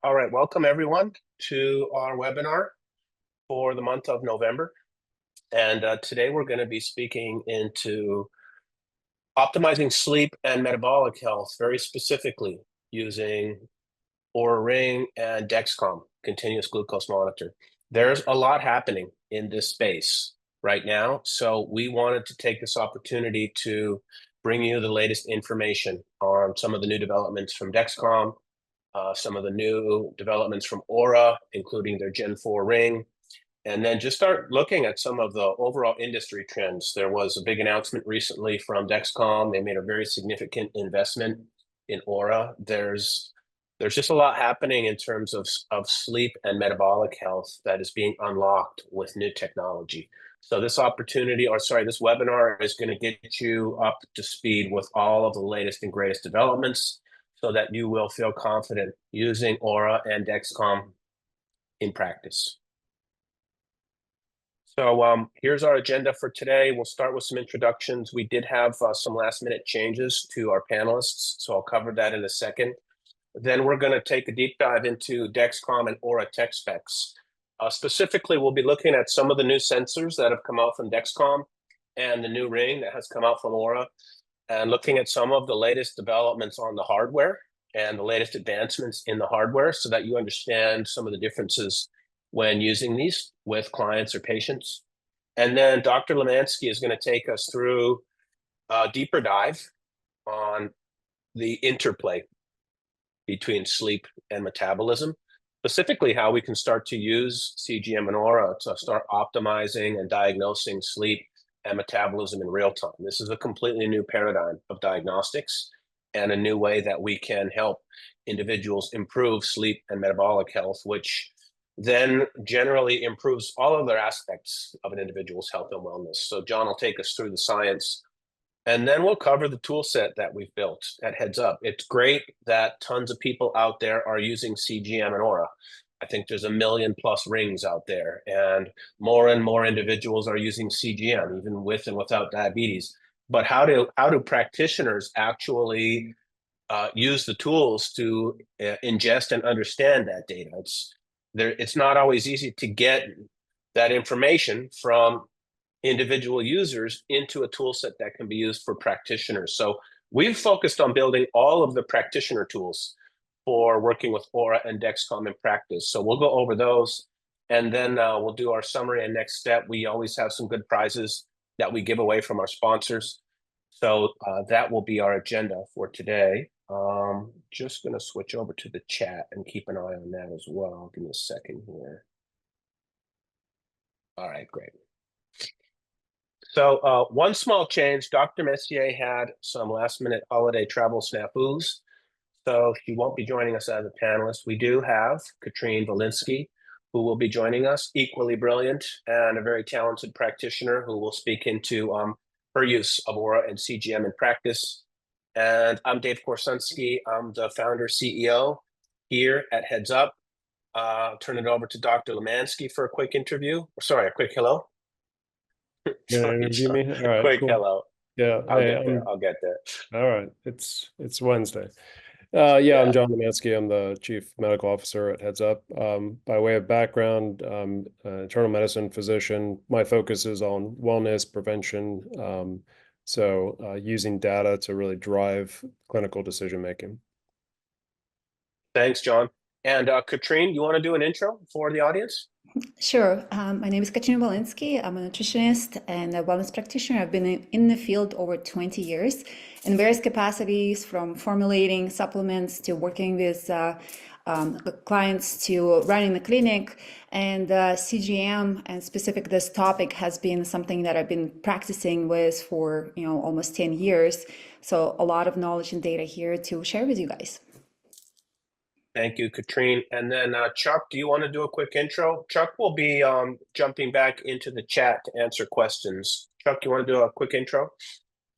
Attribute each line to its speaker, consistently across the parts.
Speaker 1: All right, welcome everyone to our webinar for the month of November. And today we're going to be speaking into optimizing sleep and metabolic health, very specifically using Oura Ring and Dexcom, continuous glucose monitor. There's a lot happening in this space right now, so we wanted to take this opportunity to bring you the latest information on some of the new developments from Dexcom, some of the new developments from Oura, including their Gen 4 ring, and then just start looking at some of the overall industry trends. There was a big announcement recently from Dexcom. They made a very significant investment in Oura. There's just a lot happening in terms of sleep and metabolic health that is being unlocked with new technology. So this webinar is going to get you up to speed with all of the latest and greatest developments so that you will feel confident using Oura and Dexcom in practice. So here's our agenda for today. We'll start with some introductions. We did have some last minute changes to our panelists, so I'll cover that in a second. Then we're going to take a deep dive into Dexcom and Oura tech specs. Specifically, we'll be looking at some of the new sensors that have come out from Dexcom and the new ring that has come out from Oura, and looking at some of the latest developments on the hardware and the latest advancements in the hardware so that you understand some of the differences when using these with clients or patients. And then Dr. Lemansky is going to take us through a deeper dive on the interplay between sleep and metabolism, specifically how we can start to use CGM and Oura to start optimizing and diagnosing sleep and metabolism in real time. This is a completely new paradigm of diagnostics and a new way that we can help individuals improve sleep and metabolic health, which then generally improves all other aspects of an individual's health and wellness. So John will take us through the science, and then we'll cover the tool set that we've built at HeadsUp. It's great that tons of people out there are using CGM and Oura. I think there's 1 million+ rings out there, and more individuals are using CGM, even with and without diabetes. But how do practitioners actually use the tools to ingest and understand that data? It's not always easy to get that information from individual users into a tool set that can be used for practitioners. So we've focused on building all of the practitioner tools for working with Oura and Dexcom in practice. So we'll go over those, and then we'll do our summary and next step. We always have some good prizes that we give away from our sponsors. So that will be our agenda for today. Just going to switch over to the chat and keep an eye on that as well. Give me a second here. All right, great. So one small change, Dr. Messier had some last-minute holiday travel snafus, so she won't be joining us as a panelist. We do have Katrine Valinsky, who will be joining us, equally brilliant and a very talented practitioner who will speak into her use of Oura and CGM in practice. And I'm Dave Korsunski. I'm the founder CEO here at HeadsUp. Turn it over to Dr. Lemansky for a quick interview. Sorry, a quick hello.
Speaker 2: You gonna interview me? All right,
Speaker 1: quick
Speaker 2: cool.
Speaker 1: Hello.
Speaker 2: Yeah,
Speaker 1: I'll get there.
Speaker 2: All right, it's Wednesday. Yeah, I'm John Lemansky. I'm the Chief Medical Officer at HeadsUp. By way of background, internal medicine physician. My focus is on wellness prevention, using data to really drive clinical decision making.
Speaker 1: Thanks, John. And Katrine, you want to do an intro for the audience?
Speaker 3: Sure. My name is Katrina Valinsky. I'm a nutritionist and a wellness practitioner. I've been in the field over 20 years in various capacities, from formulating supplements to working with clients to running the clinic. And CGM, and specific this topic, has been something that I've been practicing with for almost 10 years. So a lot of knowledge and data here to share with you guys.
Speaker 1: Thank you, Katrine. And then Chuck, do you want to do a quick intro? Chuck will be jumping back into the chat to answer questions. Chuck, you want to do a quick intro?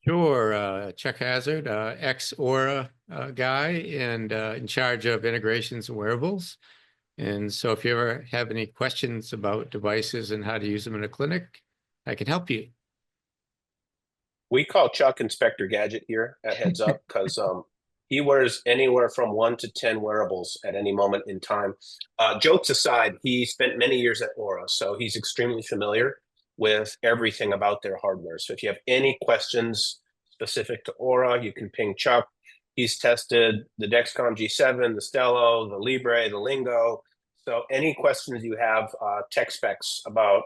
Speaker 4: Sure. Chuck Hazard, ex-Oura guy, and in charge of integrations and wearables. And so if you ever have any questions about devices and how to use them in a clinic, I can help you.
Speaker 1: We call Chuck Inspector Gadget here at HeadsUp because He wears anywhere from 1 to 10 wearables at any moment in time. Jokes aside, he spent many years at Oura, so he's extremely familiar with everything about their hardware. So if you have any questions specific to Oura, you can ping Chuck. He's tested the Dexcom G7, the Stello, the Libre, the Lingo. So any questions you have, tech specs about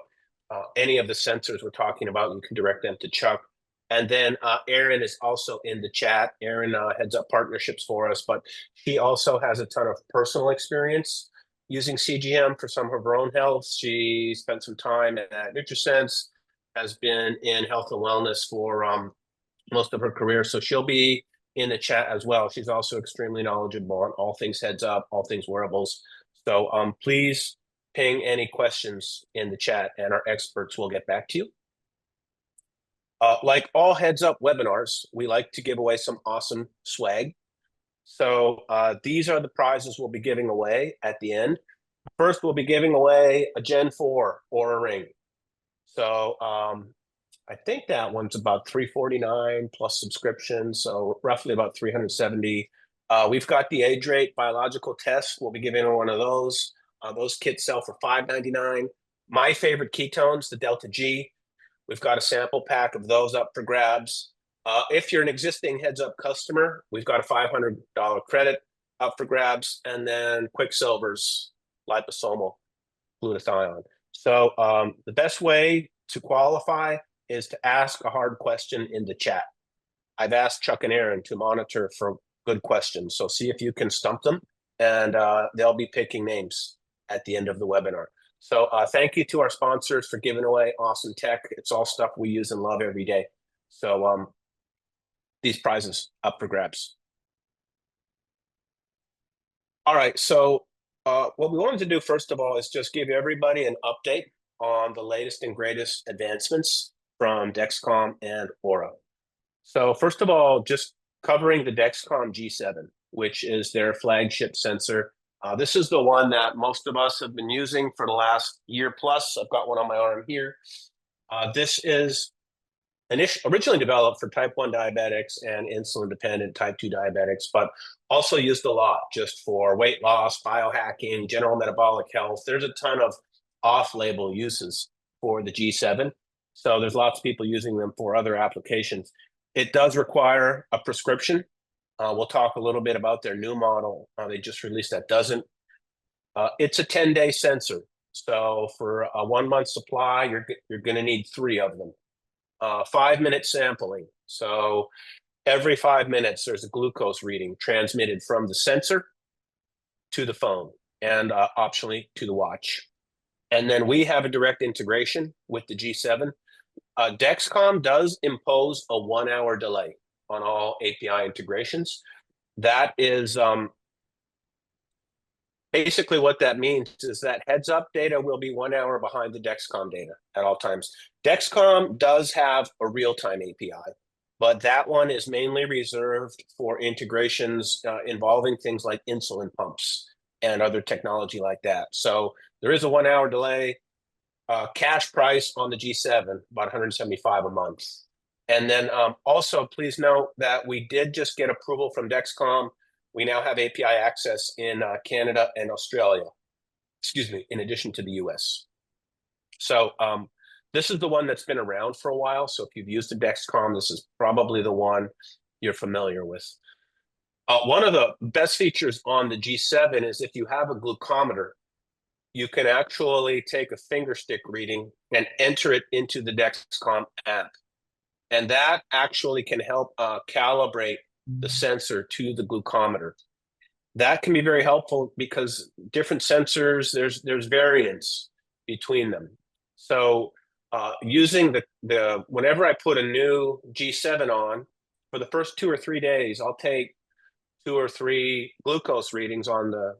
Speaker 1: any of the sensors we're talking about, you can direct them to Chuck. And then Erin is also in the chat. Erin heads up partnerships for us, but she also has a ton of personal experience using CGM for some of her own health. She spent some time at NutriSense, has been in health and wellness for most of her career. So she'll be in the chat as well. She's also extremely knowledgeable on all things heads up, all things wearables. So please ping any questions in the chat and our experts will get back to you. Like all heads up webinars, we like to give away some awesome swag. So these are the prizes we'll be giving away at the end. First, we'll be giving away a Gen 4 Oura Ring. So I think that one's about $349 plus subscription, so roughly about $370. We've got the age rate biological test. We'll be giving one of those. Those kits sell for $5.99. My favorite ketones, the Delta G. We've got a sample pack of those up for grabs. If you're an existing Heads Up customer, we've got a $500 credit up for grabs, and then Quicksilver's liposomal glutathione. So the best way to qualify is to ask a hard question in the chat. I've asked Chuck and Erin to monitor for good questions, so see if you can stump them, and they'll be picking names at the end of the webinar. So thank you to our sponsors for giving away awesome tech. It's all stuff we use and love every day. So these prizes up for grabs. All right, so what we wanted to do first of all is just give everybody an update on the latest and greatest advancements from Dexcom and Oura. So first of all, just covering the Dexcom G7, which is their flagship sensor. This is the one that most of us have been using for the last year plus. I've got one on my arm here. This is originally developed for type 1 diabetics and insulin-dependent type 2 diabetics, but also used a lot just for weight loss, biohacking, general metabolic health. There's a ton of off-label uses for the G7. So there's lots of people using them for other applications. It does require a prescription. We'll talk a little bit about their new model. They just released that doesn't. It's a 10-day sensor. So for a 1-month supply, you're going to need 3 of them. 5-minute sampling. So every 5 minutes, there's a glucose reading transmitted from the sensor to the phone and optionally to the watch. And then we have a direct integration with the G7. Dexcom does impose a 1-hour delay on all API integrations. That is basically what that means is that Heads Up data will be 1 hour behind the Dexcom data at all times. Dexcom does have a real-time API, but that one is mainly reserved for integrations involving things like insulin pumps and other technology like that. So there is a 1-hour delay. Cash price on the G7, about $175 a month. And then also, please note that we did just get approval from Dexcom. We now have API access in Canada and Australia, excuse me, in addition to the US. So this is the one that's been around for a while. So if you've used the Dexcom, this is probably the one you're familiar with. One of the best features on the G7 is if you have a glucometer, you can actually take a finger stick reading and enter it into the Dexcom app. And that actually can help calibrate the sensor to the glucometer. That can be very helpful because different sensors, there's variance between them. So using whenever I put a new G7 on, for the first 2 or 3 days, I'll take 2 or 3 glucose readings on the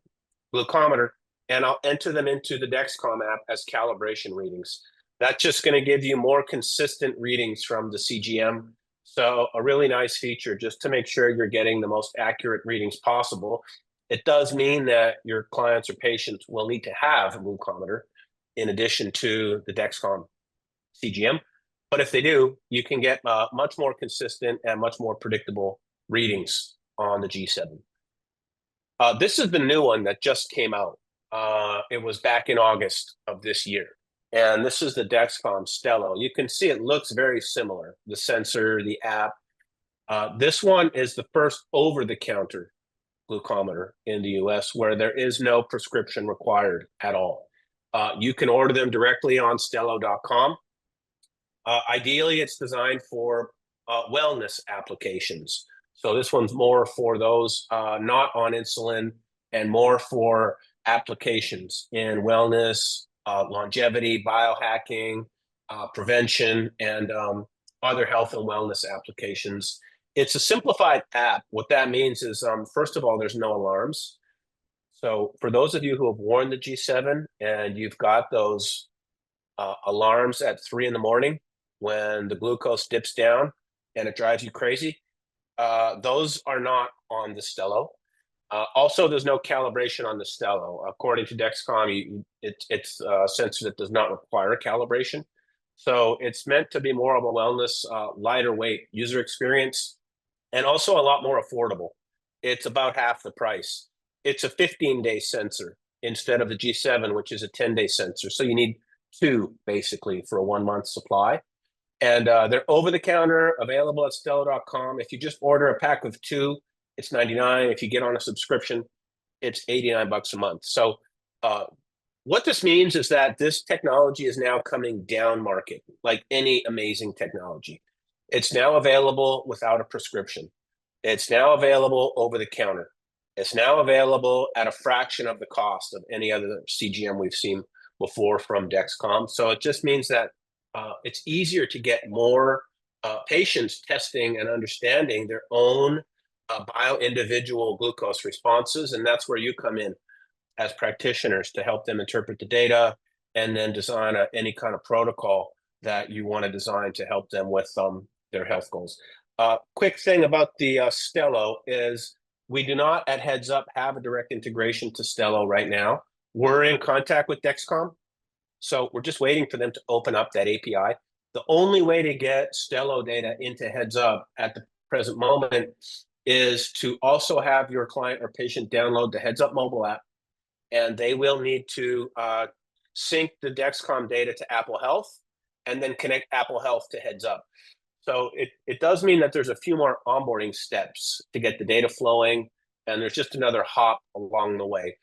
Speaker 1: glucometer, and I'll enter them into the Dexcom app as calibration readings. That's just going to give you more consistent readings from the CGM. So a really nice feature just to make sure you're getting the most accurate readings possible. It does mean that your clients or patients will need to have a glucometer in addition to the Dexcom CGM. But if they do, you can get much more consistent and much more predictable readings on the G7. This is the new one that just came out. It was back in August of this year. And this is the Dexcom Stelo. You can see it looks very similar, the sensor, the app. This one is the first over-the-counter glucometer in the US where there is no prescription required at all. You can order them directly on Stelo.com. Ideally, it's designed for wellness applications. So this one's more for those not on insulin and more for applications in wellness, longevity, biohacking, prevention, and other health and wellness applications. It's a simplified app. What that means is, first of all, there's no alarms. So for those of you who have worn the G7 and you've got those alarms at 3 in the morning when the glucose dips down and it drives you crazy, those are not on the Stelo. Also, there's no calibration on the Stelo. According to Dexcom, it's a sensor that does not require calibration. So it's meant to be more of a wellness, lighter weight user experience, and also a lot more affordable. It's about half the price. It's a 15-day sensor instead of the G7, which is a 10-day sensor. So you need 2 basically for a 1-month supply. And they're over the counter, available at Stelo.com. If you just order a pack of 2, it's $99. If you get on a subscription, it's $89 a month. So what this means is that this technology is now coming down market, like any amazing technology. It's now available without a prescription. It's now available over the counter. It's now available at a fraction of the cost of any other CGM we've seen before from Dexcom. So it just means that it's easier to get more patients testing and understanding their own bio-individual glucose responses. And that's where you come in as practitioners to help them interpret the data and then design any kind of protocol that you want to design to help them with their health goals. Quick thing about the Stelo is we do not at Heads Up have a direct integration to Stelo right now. We're in contact with Dexcom. So we're just waiting for them to open up that API. The only way to get Stelo data into Heads Up at the present moment is to also have your client or patient download the Heads Up mobile app, and they will need to sync the Dexcom data to Apple Health and then connect Apple Health to Heads Up. So it does mean that there's a few more onboarding steps to get the data flowing, and there's just another hop along the way.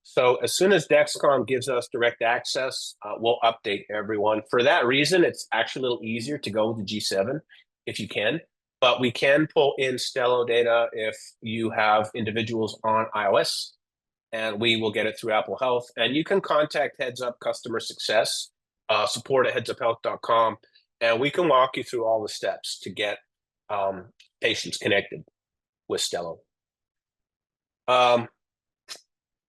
Speaker 1: So as soon as Dexcom gives us direct access, we'll update everyone. For that reason, it's actually a little easier to go with the G7 if you can, but we can pull in Stelo data if you have individuals on iOS, and we will get it through Apple Health. And you can contact Heads Up customer success, support at HeadsUpHealth.com, and we can walk you through all the steps to get patients connected with Stelo.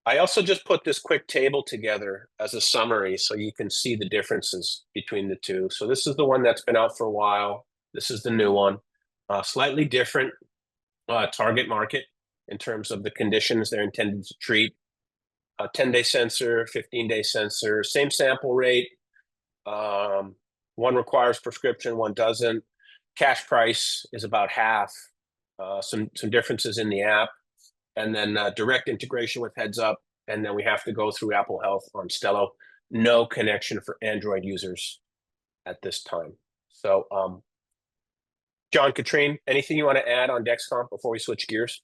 Speaker 1: I also just put this quick table together as a summary so you can see the differences between the two. So this is the one that's been out for a while. This is the new one. Slightly different target market in terms of the conditions they're intended to treat. A 10-day sensor, 15-day sensor, same sample rate. One requires prescription, one doesn't. Cash price is about half. Some differences in the app. And then direct integration with Heads Up, and then we have to go through Apple Health on Stelo. No connection for Android users at this time. So, John, Katrine, anything you want to add on Dexcom before we switch gears?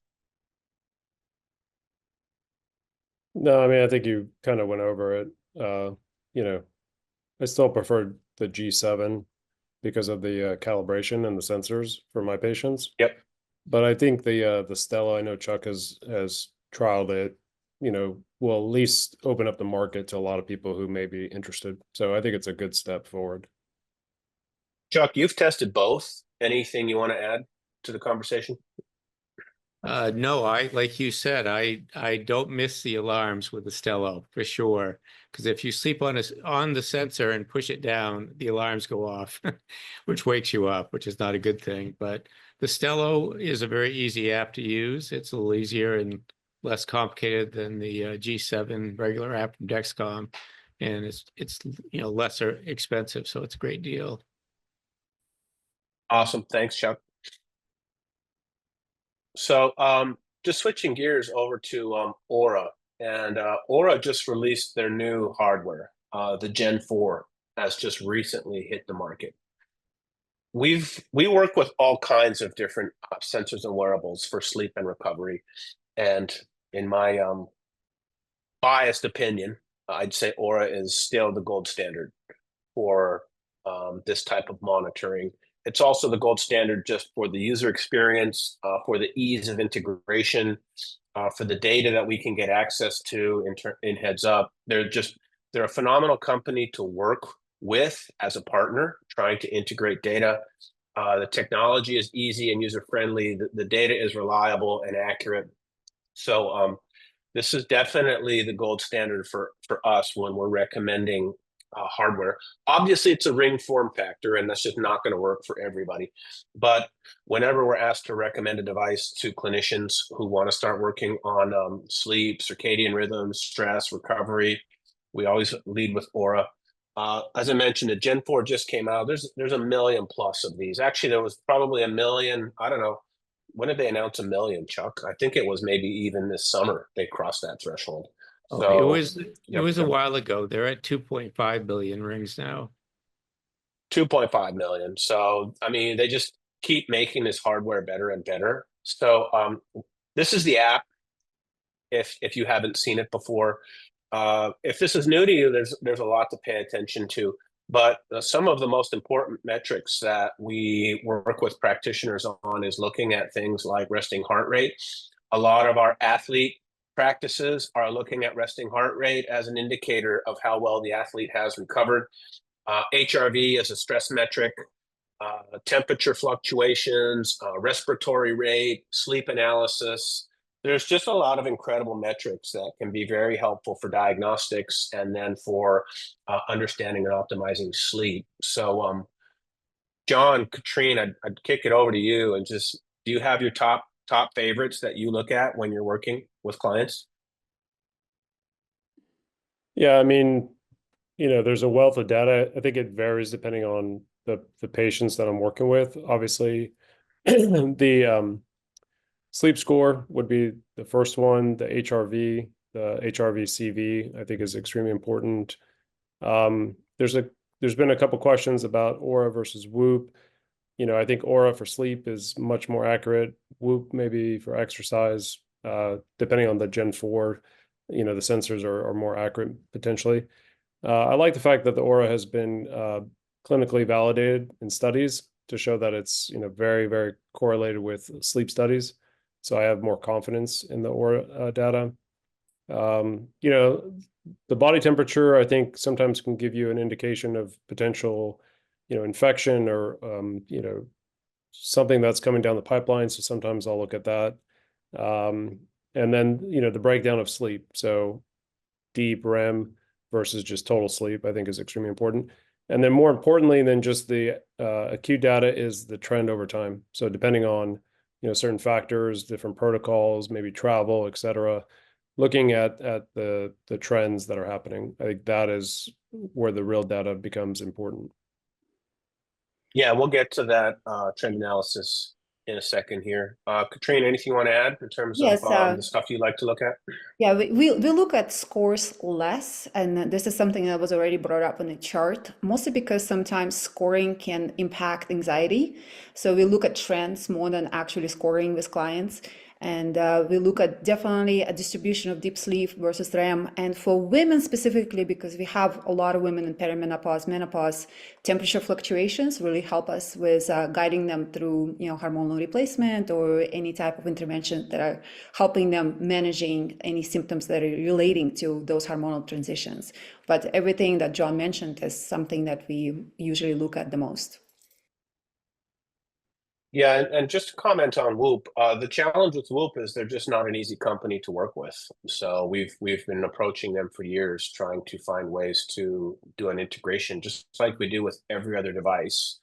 Speaker 2: No, I mean, I think you kind of went over it. I still prefer the G7 because of the calibration and the sensors for my patients.
Speaker 1: Yep.
Speaker 2: But I think the Stelo, I know Chuck has trialed it, will at least open up the market to a lot of people who may be interested. So I think it's a good step forward.
Speaker 1: Chuck, you've tested both. Anything you want to add to the conversation?
Speaker 4: No, like you said, I don't miss the alarms with the Stelo for sure. Because if you sleep on the sensor and push it down, the alarms go off, which wakes you up, which is not a good thing. But the Stelo is a very easy app to use. It's a little easier and less complicated than the G7 regular app from Dexcom, and it's lesser expensive, so it's a great deal.
Speaker 1: Awesome, thanks, Chuck. Just switching gears over to Oura, and Oura just released their new hardware. The Gen 4 has just recently hit the market. We work with all kinds of different sensors and wearables for sleep and recovery, and in my biased opinion, I'd say Oura is still the gold standard for this type of monitoring. It's also the gold standard just for the user experience, for the ease of integration, for the data that we can get access to in HeadsUp. They're a phenomenal company to work with as a partner, trying to integrate data. The technology is easy and user-friendly. The data is reliable and accurate. So this is definitely the gold standard for us when we're recommending hardware. Obviously, it's a ring form factor, and that's just not going to work for everybody. But whenever we're asked to recommend a device to clinicians who want to start working on sleep, circadian rhythms, stress, recovery, we always lead with Oura. As I mentioned, the Gen 4 just came out. There's a million plus of these. Actually, there was probably a million. I don't know. When did they announce a million, Chuck? I think it was maybe even this summer they crossed that threshold.
Speaker 4: So it was a while ago. They're at 2.5 billion rings now.
Speaker 1: 2.5 million. So I mean, they just keep making this hardware better and better. So this is the app. If you haven't seen it before, if this is new to you, there's a lot to pay attention to. But some of the most important metrics that we work with practitioners on is looking at things like resting heart rate. A lot of our athlete practices are looking at resting heart rate as an indicator of how well the athlete has recovered. HRV is a stress metric, temperature fluctuations, respiratory rate, sleep analysis. There's just a lot of incredible metrics that can be very helpful for diagnostics and then for understanding and optimizing sleep. So, John, Katrine, I'd kick it over to you and just, do you have your top favorites that you look at when you're working with clients?
Speaker 2: Yeah, I mean, there's a wealth of data. I think it varies depending on the patients that I'm working with. Obviously, the sleep score would be the first one. The HRV, the HRV-CV, I think is extremely important. There's been a couple questions about Oura versus Whoop. I think Oura for sleep is much more accurate. Whoop maybe for exercise, depending on the Gen 4, the sensors are more accurate potentially. I like the fact that the Oura has been clinically validated in studies to show that it's very, very correlated with sleep studies. So I have more confidence in the Oura data. The body temperature, I think, sometimes can give you an indication of potential, infection or, something that's coming down the pipeline. So sometimes I'll look at that. And then, the breakdown of sleep. So deep REM versus just total sleep, I think is extremely important. And then more importantly than just the acute data is the trend over time. So depending on, certain factors, different protocols, maybe travel, et cetera, looking at the trends that are happening, I think that is where the real data becomes important.
Speaker 1: Yeah, we'll get to that trend analysis in a second here. Katrine, anything you want to add in terms of the stuff you like to look at?
Speaker 3: Yeah, we look at scores less, and this is something that was already brought up on the chart, mostly because sometimes scoring can impact anxiety. So we look at trends more than actually scoring with clients. And we look at definitely a distribution of deep sleep versus REM. And for women specifically, because we have a lot of women in perimenopause, menopause, temperature fluctuations really help us with guiding them through, hormonal replacement or any type of intervention that are helping them managing any symptoms that are relating to those hormonal transitions. But everything that John mentioned is something that we usually look at the most.
Speaker 1: Yeah, and just to comment on Whoop, the challenge with Whoop is they're just not an easy company to work with. So we've been approaching them for years, trying to find ways to do an integration, just like we do with every other device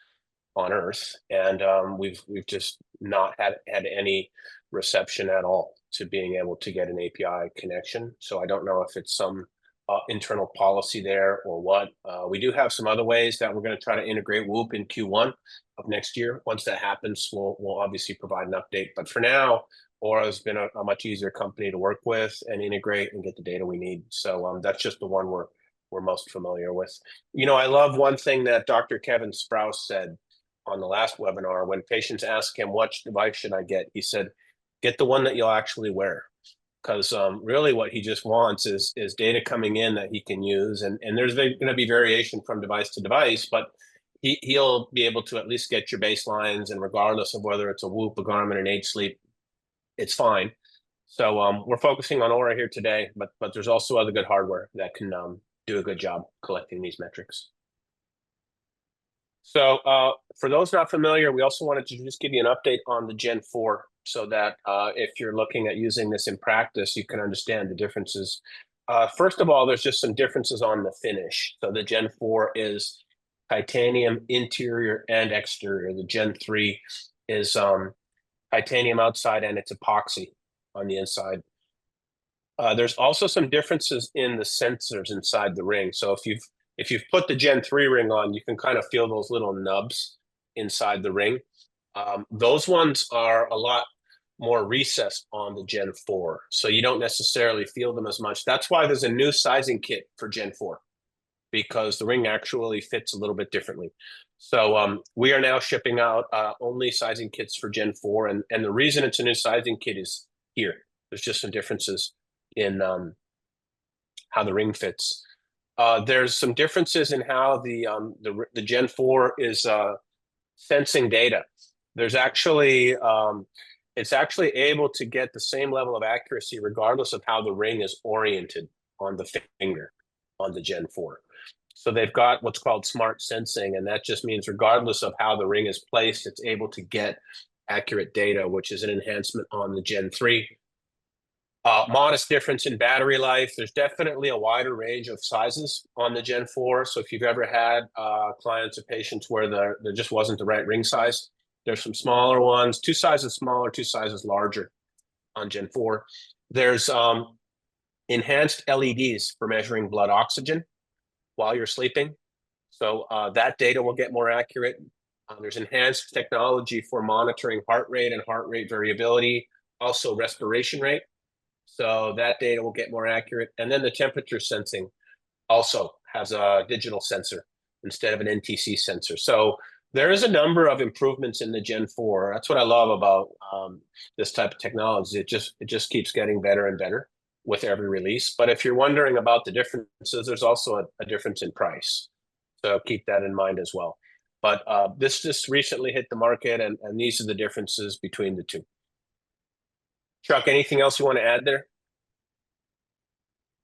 Speaker 1: on Earth. And we've just not had any reception at all to being able to get an API connection. So I don't know if it's some internal policy there or what. We do have some other ways that we're going to try to integrate Whoop in Q1 of next year. Once that happens, we'll obviously provide an update. But for now, Oura has been a much easier company to work with and integrate and get the data we need. So that's just the one we're most familiar with. You know, I love one thing that Dr. Kevin Sprouse said on the last webinar when patients ask him, which device should I get? He said, get the one that you'll actually wear. Because really what he just wants is data coming in that he can use. And there's going to be variation from device to device, but he'll be able to at least get your baselines, and regardless of whether it's a Whoop, a Garmin, an HeadsUpHealth, it's fine. So we're focusing on Oura here today, but there's also other good hardware that can do a good job collecting these metrics. So for those not familiar, we also wanted to just give you an update on the Gen 4 so that if you're looking at using this in practice, you can understand the differences. First of all, there's just some differences on the finish. So the Gen 4 is titanium interior and exterior. The Gen 3 is titanium outside and it's epoxy on the inside. There's also some differences in the sensors inside the ring. So if you've put the Gen 3 ring on, you can kind of feel those little nubs inside the ring. Those ones are a lot more recessed on the Gen 4, so you don't necessarily feel them as much. That's why there's a new sizing kit for Gen 4, because the ring actually fits a little bit differently. So we are now shipping out only sizing kits for Gen 4, and the reason it's a new sizing kit is here. There's just some differences in how the ring fits. There's some differences in how the Gen 4 is sensing data. There's actually it's actually able to get the same level of accuracy regardless of how the ring is oriented on the finger on the Gen 4. So they've got what's called smart sensing, and that just means regardless of how the ring is placed, it's able to get accurate data, which is an enhancement on the Gen 3. Modest difference in battery life. There's definitely a wider range of sizes on the Gen 4. So if you've ever had clients or patients where there just wasn't the right ring size, there's some smaller ones, 2 sizes smaller, 2 sizes larger on Gen 4. There's enhanced LEDs for measuring blood oxygen while you're sleeping. So that data will get more accurate. There's enhanced technology for monitoring heart rate and heart rate variability, also respiration rate. So that data will get more accurate. And then the temperature sensing also has a digital sensor instead of an NTC sensor. So there is a number of improvements in the Gen 4. That's what I love about this type of technology. It just keeps getting better and better with every release. But if you're wondering about the differences, there's also a difference in price. So keep that in mind as well. But this just recently hit the market, and these are the differences between the two. Chuck, anything else you want to add there?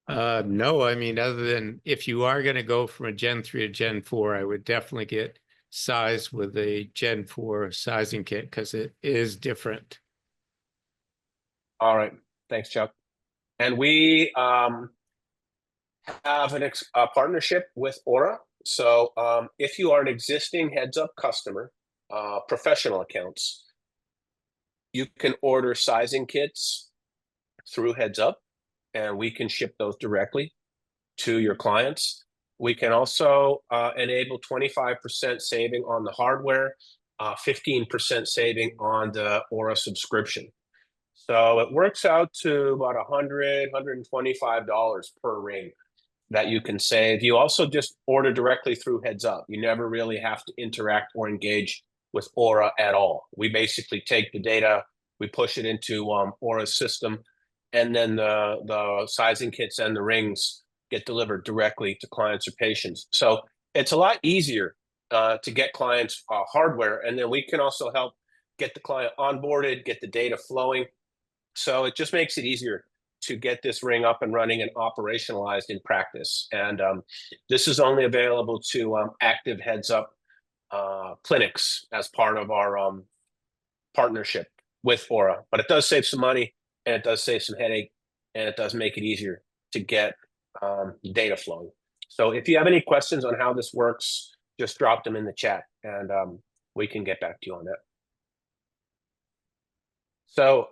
Speaker 4: No, I mean, other than if you are going to go from a Gen 3 to Gen 4, I would definitely get sized with a Gen 4 sizing kit because it is different.
Speaker 1: All right. Thanks, Chuck. And we have a partnership with Oura. So if you are an existing HeadsUp customer, professional accounts, you can order sizing kits through HeadsUp, and we can ship those directly to your clients. We can also enable 25% saving on the hardware, 15% saving on the Oura subscription. So it works out to about $100, $125 per ring that you can save. You also just order directly through HeadsUp. You never really have to interact or engage with Oura at all. We basically take the data, we push it into Oura's system, and then the sizing kits and the rings get delivered directly to clients or patients. So it's a lot easier to get clients hardware, and then we can also help get the client onboarded, get the data flowing. So it just makes it easier to get this ring up and running and operationalized in practice. And this is only available to active HeadsUp clinics as part of our partnership with Oura. But it does save some money, and it does save some headache, and it does make it easier to get data flowing. So if you have any questions on how this works, just drop them in the chat, and we can get back to you on that. So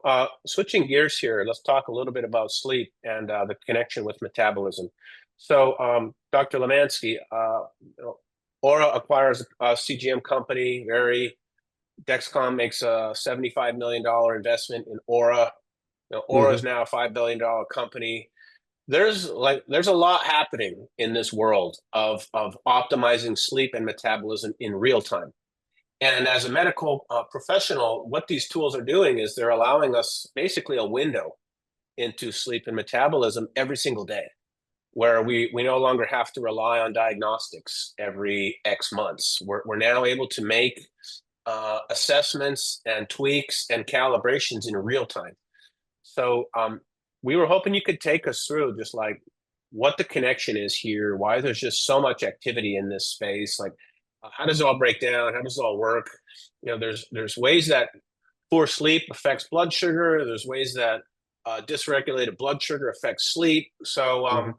Speaker 1: switching gears here, let's talk a little bit about sleep and the connection with metabolism. So, Dr. Lemansky, Oura acquires a CGM company. Dexcom makes a $75 million investment in Oura. Oura is now a $5 billion company. There's a lot happening in this world of optimizing sleep and metabolism in real time. And as a medical professional, what these tools are doing is they're allowing us basically a window into sleep and metabolism every single day, where we no longer have to rely on diagnostics every X months. We're now able to make assessments and tweaks and calibrations in real time. So we were hoping you could take us through just like what the connection is here, why there's just so much activity in this space, like how does it all break down, how does it all work? There's ways that poor sleep affects blood sugar. There's ways that dysregulated blood sugar affects sleep. So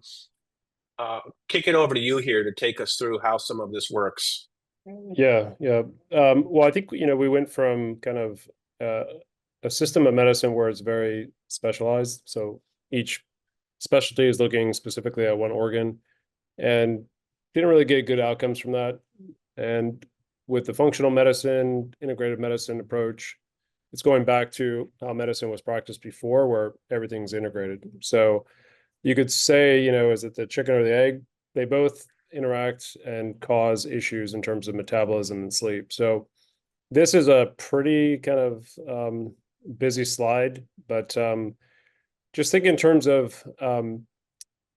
Speaker 1: kick it over to you here to take us through how some of this works.
Speaker 2: Yeah. Well, I think, we went from kind of a system of medicine where it's very specialized. So each specialty is looking specifically at one organ and didn't really get good outcomes from that. And with the functional medicine, integrated medicine approach, it's going back to how medicine was practiced before, where everything's integrated. So you could say, is it the chicken or the egg? They both interact and cause issues in terms of metabolism and sleep. So this is a pretty kind of busy slide, but just think in terms of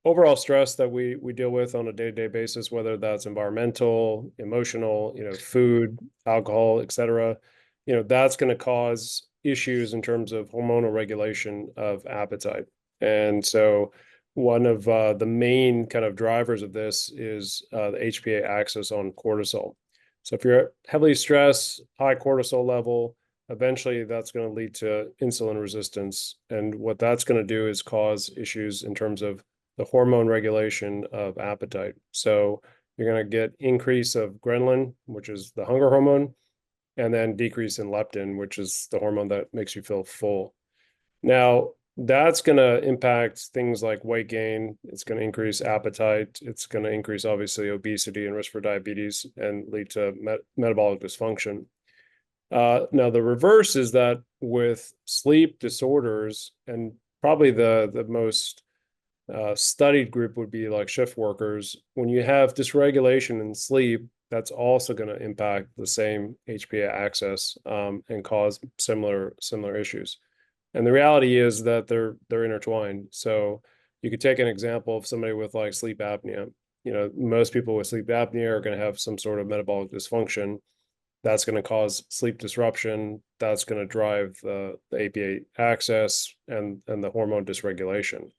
Speaker 2: overall stress that we deal with on a day-to-day basis, whether that's environmental, emotional, food, alcohol, etc. That's going to cause issues in terms of hormonal regulation of appetite. And so one of the main kind of drivers of this is the HPA axis on cortisol. So if you're heavily stressed, high cortisol level, eventually that's going to lead to insulin resistance. And what that's going to do is cause issues in terms of the hormone regulation of appetite. So you're going to get increase of ghrelin, which is the hunger hormone, and then decrease in leptin, which is the hormone that makes you feel full. Now, that's going to impact things like weight gain. It's going to increase appetite. It's going to increase, obviously, obesity and risk for diabetes and lead to metabolic dysfunction. Now, the reverse is that with sleep disorders, and probably the most studied group would be like shift workers, when you have dysregulation in sleep, that's also going to impact the same HPA axis and cause similar issues. And the reality is that they're intertwined. So you could take an example of somebody with like sleep apnea. Most people with sleep apnea are going to have some sort of metabolic dysfunction. That's going to cause sleep disruption. That's going to drive the HPA axis and the hormone dysregulation.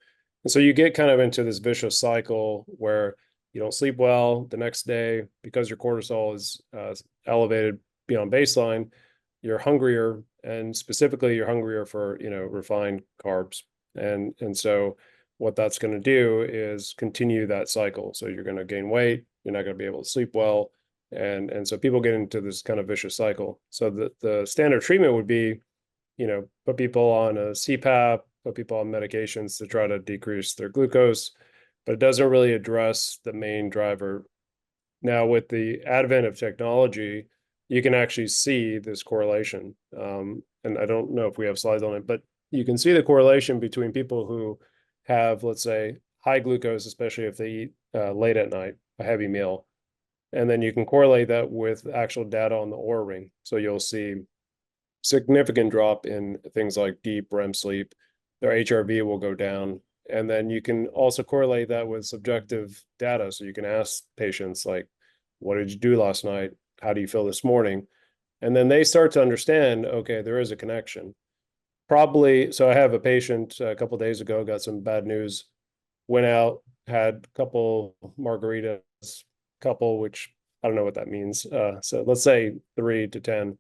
Speaker 2: And so you get kind of into this vicious cycle where you don't sleep well the next day because your cortisol is elevated beyond baseline. You're hungrier, and specifically you're hungrier for refined carbs. And so what that's going to do is continue that cycle. So you're going to gain weight. You're not going to be able to sleep well. And so people get into this kind of vicious cycle. So the standard treatment would be, put people on a CPAP, put people on medications to try to decrease their glucose, but it doesn't really address the main driver. Now, with the advent of technology, you can actually see this correlation. And I don't know if we have slides on it, but you can see the correlation between people who have, let's say, high glucose, especially if they eat late at night, a heavy meal. And then you can correlate that with actual data on the Oura ring. So you'll see significant drop in things like deep REM sleep. Their HRV will go down. And then you can also correlate that with subjective data. So you can ask patients like, what did you do last night? How do you feel this morning? And then they start to understand, okay, there is a connection. Probably, so I have a patient a couple of days ago, got some bad news, went out, had a couple margaritas, which I don't know what that means. So let's say 3 to 10.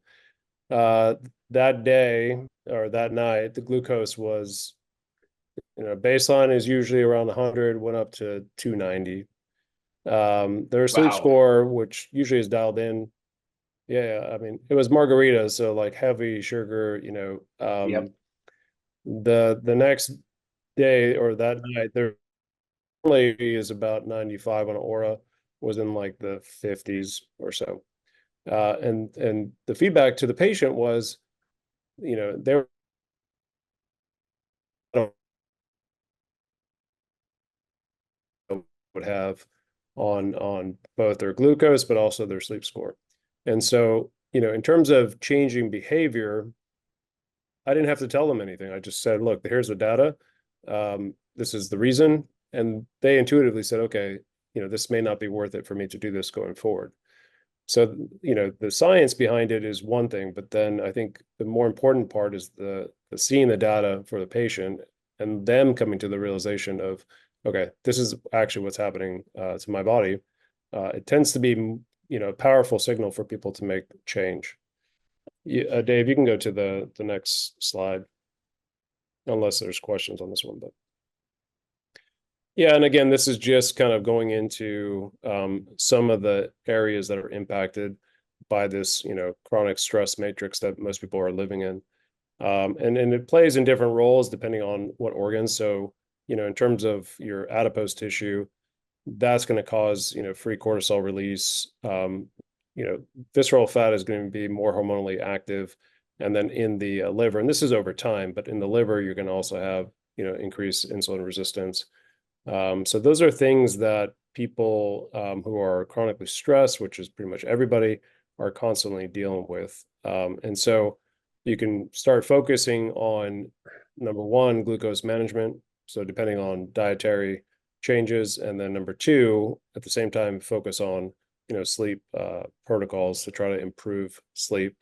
Speaker 2: That day or that night, the glucose was, baseline is usually around 100, went up to 290. Their sleep score, which usually is dialed in. Yeah, I mean, it was margaritas, so like heavy sugar,
Speaker 1: Yep.
Speaker 2: The next day or that night, is about 95 on Oura, was in like the 50s or so. And the feedback to the patient was, they would have on both their glucose, but also their sleep score. And so, in terms of changing behavior, I didn't have to tell them anything. I just said, look, here's the data. This is the reason. And they intuitively said, okay, this may not be worth it for me to do this going forward. So, the science behind it is one thing, but then I think the more important part is the seeing the data for the patient and them coming to the realization of, okay, this is actually what's happening to my body. It tends to be, a powerful signal for people to make change. Dave, you can go to the next slide, unless there's questions on this one, but. Yeah, and again, this is just kind of going into some of the areas that are impacted by this, chronic stress matrix that most people are living in. And it plays in different roles depending on what organs. So, in terms of your adipose tissue, that's going to cause, free cortisol release. Visceral fat is going to be more hormonally active. And then in the liver, and this is over time, but in the liver, you're going to also have, increased insulin resistance. So those are things that people who are chronically stressed, which is pretty much everybody, are constantly dealing with. And so you can start focusing on, number one, glucose management. So depending on dietary changes, and then number two, at the same time, focus on, sleep protocols to try to improve sleep.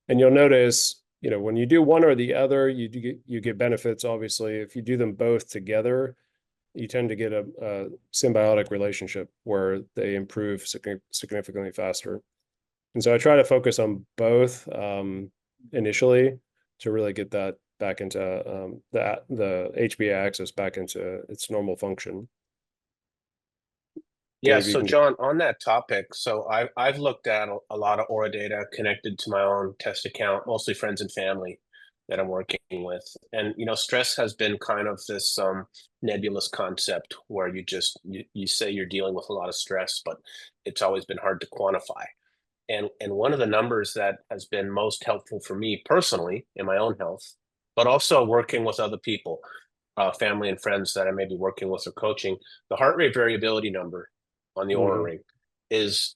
Speaker 2: And you'll notice, when you do one or the other, you get benefits. Obviously, if you do them both together, you tend to get a symbiotic relationship where they improve significantly faster. And so I try to focus on both initially to really get that back into the HBA axis back into its normal function.
Speaker 1: Yeah,
Speaker 2: Dave,
Speaker 1: so John, on that topic, so I've looked at a lot of Oura data connected to my own test account, mostly friends and family that I'm working with. And stress has been kind of this nebulous concept where you say you're dealing with a lot of stress, but it's always been hard to quantify. And one of the numbers that has been most helpful for me personally in my own health, but also working with other people, family and friends that I may be working with or coaching, the heart rate variability number on the Oura ring is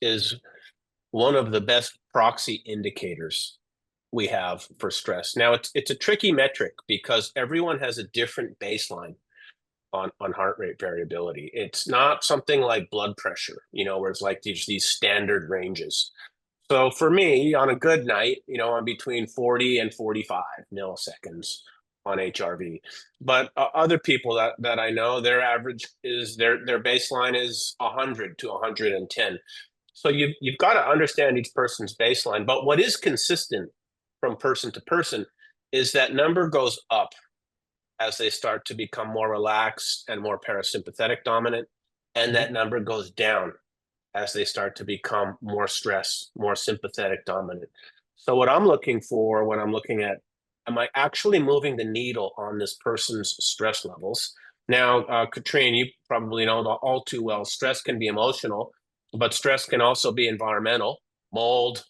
Speaker 1: one of the best proxy indicators we have for stress. Now it's a tricky metric because everyone has a different baseline on heart rate variability. It's not something like blood pressure, where it's like these standard ranges. So for me, on a good night, I'm between 40 and 45 milliseconds on HRV. But other people that I know, their average is their baseline is 100 to 110. So you've got to understand each person's baseline. But what is consistent from person to person is that number goes up as they start to become more relaxed and more parasympathetic dominant, and that number goes down as they start to become more stressed, more sympathetic dominant. So what I'm looking for when I'm looking at, am I actually moving the needle on this person's stress levels? Now, Katrine, you probably know all too well, stress can be emotional, but stress can also be environmental, mold,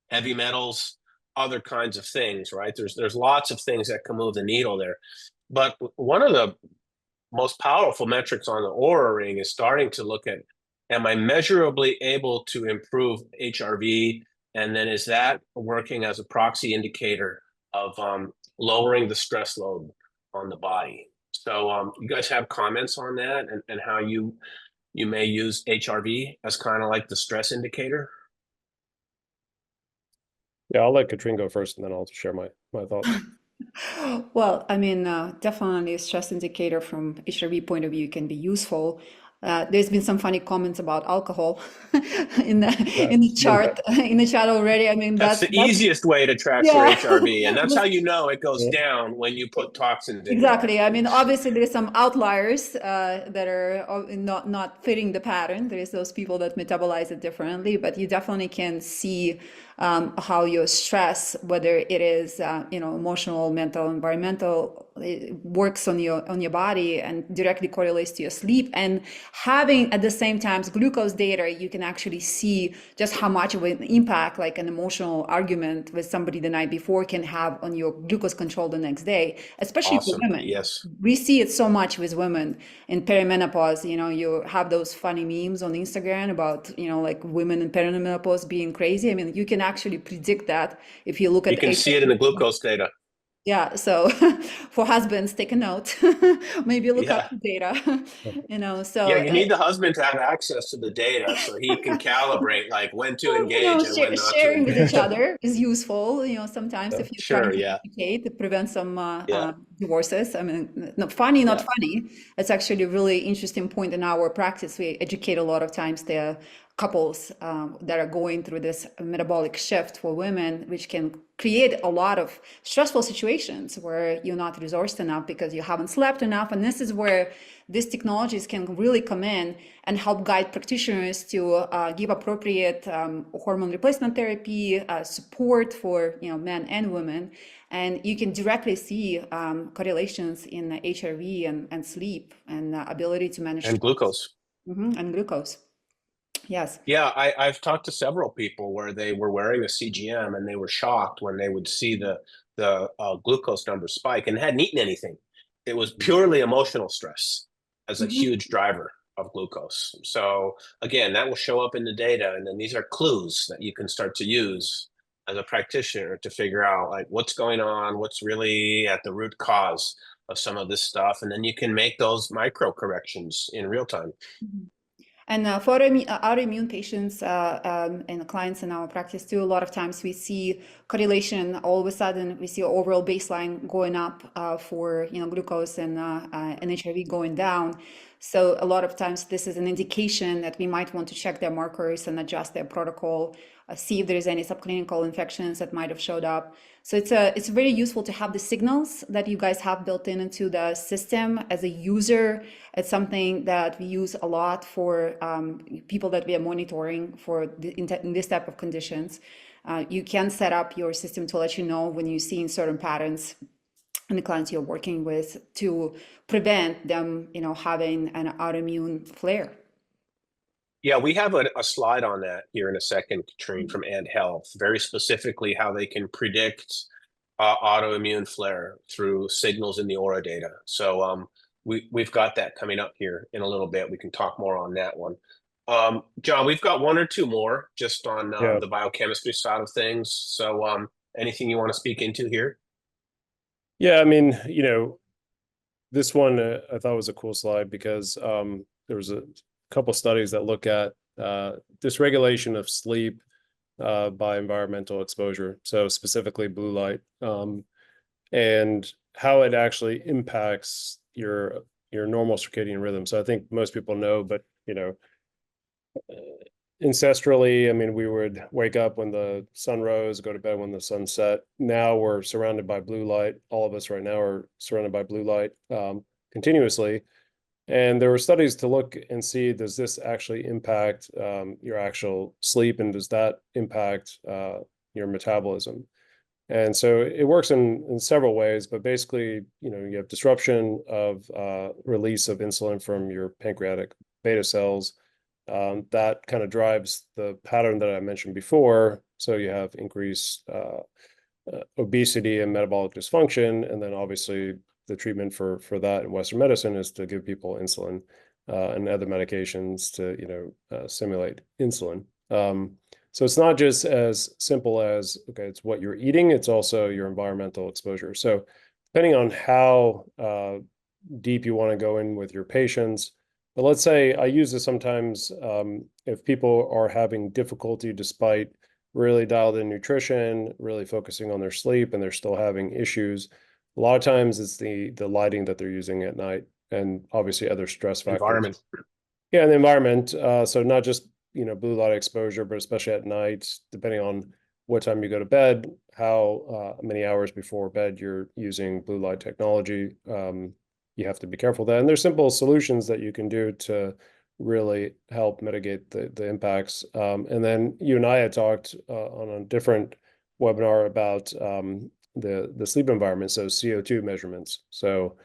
Speaker 1: heavy metals, other kinds of things, right? There's lots of things that can move the needle there. But one of the most powerful metrics on the Oura ring is starting to look at, am I measurably able to improve HRV? And then is that working as a proxy indicator of lowering the stress load on the body? So you guys have comments on that and how you may use HRV as kind of like the stress indicator?
Speaker 2: Yeah, I'll let Katrine go first, and then I'll share my thoughts.
Speaker 3: Well, I mean, definitely a stress indicator from HRV point of view can be useful. There's been some funny comments about alcohol in the chart in the chat already. I mean,
Speaker 1: that's the easiest way to track your HRV, and that's how you know it goes down when you put toxins in.
Speaker 3: Exactly. I mean, obviously there's some outliers that are not fitting the pattern. There's those people that metabolize it differently, but you definitely can see how your stress, whether it is emotional, mental, environmental, it works on your body and directly correlates to your sleep. And having at the same time glucose data, you can actually see just how much of an impact like an emotional argument with somebody the night before can have on your glucose control the next day, especially for women.
Speaker 1: Yes.
Speaker 3: We see it so much with women in perimenopause. You have those funny memes on Instagram about, like women in perimenopause being crazy. I mean, you can actually predict that if you look at
Speaker 1: You can see it in the glucose data.
Speaker 3: Yeah, so for husbands, take a note. Maybe look up the data. So
Speaker 1: yeah, you need the husband to have access to the data so he can calibrate like when to engage and when not to
Speaker 3: sharing with
Speaker 1: engage.
Speaker 3: each other is useful. Sometimes if you're trying to communicate to prevent some divorces. I mean, not funny. It's actually a really interesting point in our practice. We educate a lot of times the couples that are going through this metabolic shift for women, which can create a lot of stressful situations where you're not resourced enough because you haven't slept enough. And this is where these technologies can really come in and help guide practitioners to give appropriate hormone replacement therapy, support for men and women. And you can directly see correlations in HRV and sleep and ability to manage
Speaker 1: and glucose.
Speaker 3: And glucose. Yes.
Speaker 1: Yeah, I've talked to several people where they were wearing a CGM and they were shocked when they would see the glucose number spike and hadn't eaten anything. It was purely emotional stress as a huge driver of glucose. So again, that will show up in the data, and then these are clues that you can start to use as a practitioner to figure out like what's going on, what's really at the root cause of some of this stuff, and then you can make those micro corrections in real time.
Speaker 3: And for autoimmune patients and clients in our practice too, a lot of times we see correlation. All of a sudden, we see overall baseline going up for glucose and HRV going down. So a lot of times this is an indication that we might want to check their markers and adjust their protocol, see if there is any subclinical infections that might have showed up. So it's very useful to have the signals that you guys have built into the system as a user. It's something that we use a lot for people that we are monitoring for in this type of conditions. You can set up your system to let you know when you're seeing certain patterns in the clients you're working with to prevent them, having an autoimmune flare.
Speaker 1: Yeah, we have a slide on that here in a second, Katrine, from Ant Health, very specifically how they can predict autoimmune flare through signals in the Oura data. So we've got that coming up here in a little bit. We can talk more on that one. John, we've got one or two more just on the biochemistry side of things. So anything you want to speak into here?
Speaker 2: Yeah, I mean, this one I thought was a cool slide because there was a couple studies that look at dysregulation of sleep by environmental exposure, so specifically blue light, and how it actually impacts your normal circadian rhythm. So I think most people know, but ancestrally, I mean, we would wake up when the sun rose, go to bed when the sun set. Now we're surrounded by blue light. All of us right now are surrounded by blue light continuously. And there were studies to look and see, does this actually impact your actual sleep, and does that impact your metabolism? And so it works in several ways, but basically, you have disruption of release of insulin from your pancreatic beta cells. That kind of drives the pattern that I mentioned before. So you have increased obesity and metabolic dysfunction, and then obviously the treatment for that in Western medicine is to give people insulin and other medications to simulate insulin. So it's not just as simple as, okay, it's what you're eating, it's also your environmental exposure. So depending on how deep you want to go in with your patients, but let's say I use this sometimes if people are having difficulty despite really dialed in nutrition, really focusing on their sleep, and they're still having issues. A lot of times it's the lighting that they're using at night, and obviously other stress factors.
Speaker 1: Environment.
Speaker 2: Yeah, and the environment. So not just blue light exposure, but especially at night, depending on what time you go to bed, how many hours before bed you're using blue light technology. You have to be careful of that. And there's simple solutions that you can do to really help mitigate the impacts. And then you and I had talked on a different webinar about the sleep environment, so CO2 measurements. So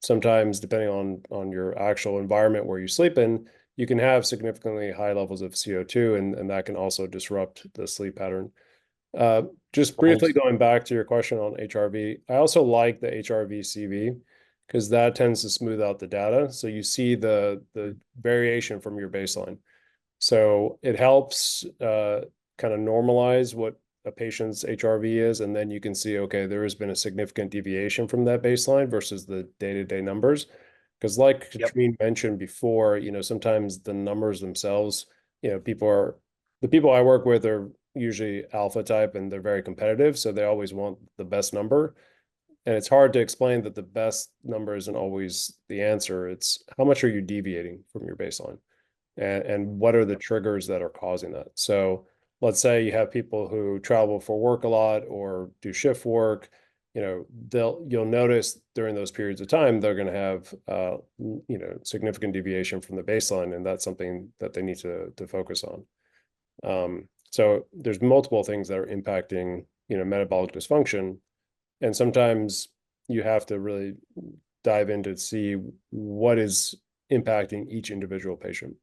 Speaker 2: sometimes depending on your actual environment where you sleep in, you can have significantly high levels of CO2, and that can also disrupt the sleep pattern. Just briefly going back to your question on HRV, I also like the HRV CV because that tends to smooth out the data. So you see the variation from your baseline. So it helps kind of normalize what a patient's HRV is, and then you can see, okay, there has been a significant deviation from that baseline versus the day-to-day numbers. Because like Katrine mentioned before, sometimes the numbers themselves, the people I work with are usually alpha type and they're very competitive. So they always want the best number. And it's hard to explain that the best number isn't always the answer. It's how much are you deviating from your baseline? And what are the triggers that are causing that? So let's say you have people who travel for work a lot or do shift work, you'll notice during those periods of time, they're going to have, significant deviation from the baseline. And that's something that they need to focus on. So there's multiple things that are impacting, metabolic dysfunction. And sometimes you have to really dive in to see what is impacting each individual patient.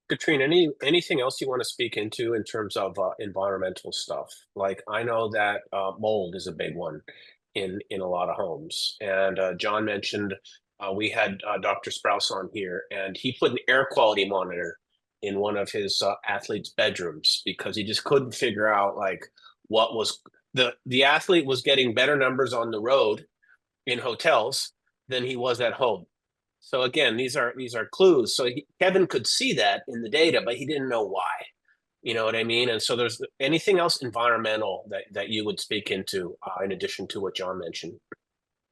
Speaker 1: Katrine, anything else you want to speak into in terms of environmental stuff? Like I know that mold is a big one in a lot of homes, and John mentioned we had Dr. Sprouse on here, and he put an air quality monitor in one of his athletes' bedrooms because he just couldn't figure out like what was the athlete was getting better numbers on the road in hotels than he was at home. So again, these are clues. So Kevin could see that in the data, but he didn't know why. You know what I mean? And so there's anything else environmental that you would speak into in addition to what John mentioned?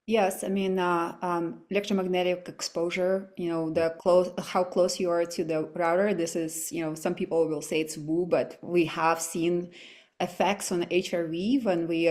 Speaker 3: Yes, I mean, electromagnetic exposure, how close you are to the router. This is, some people will say it's woo, but we have seen effects on HRV when we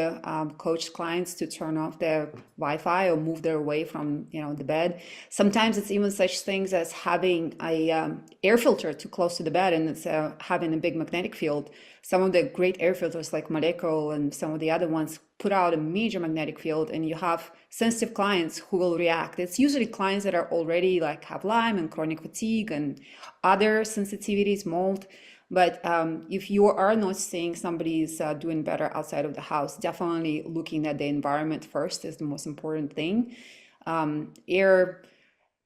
Speaker 3: coach clients to turn off their Wi-Fi or move their away from, the bed. Sometimes it's even such things as having a air filter too close to the bed, and it's having a big magnetic field. Some of the great air filters like Molecular and some of the other ones put out a major magnetic field, and you have sensitive clients who will react. It's usually clients that are already like have Lyme and chronic fatigue and other sensitivities, mold. But if you are noticing somebody is doing better outside of the house, definitely looking at the environment first is the most important thing. Air,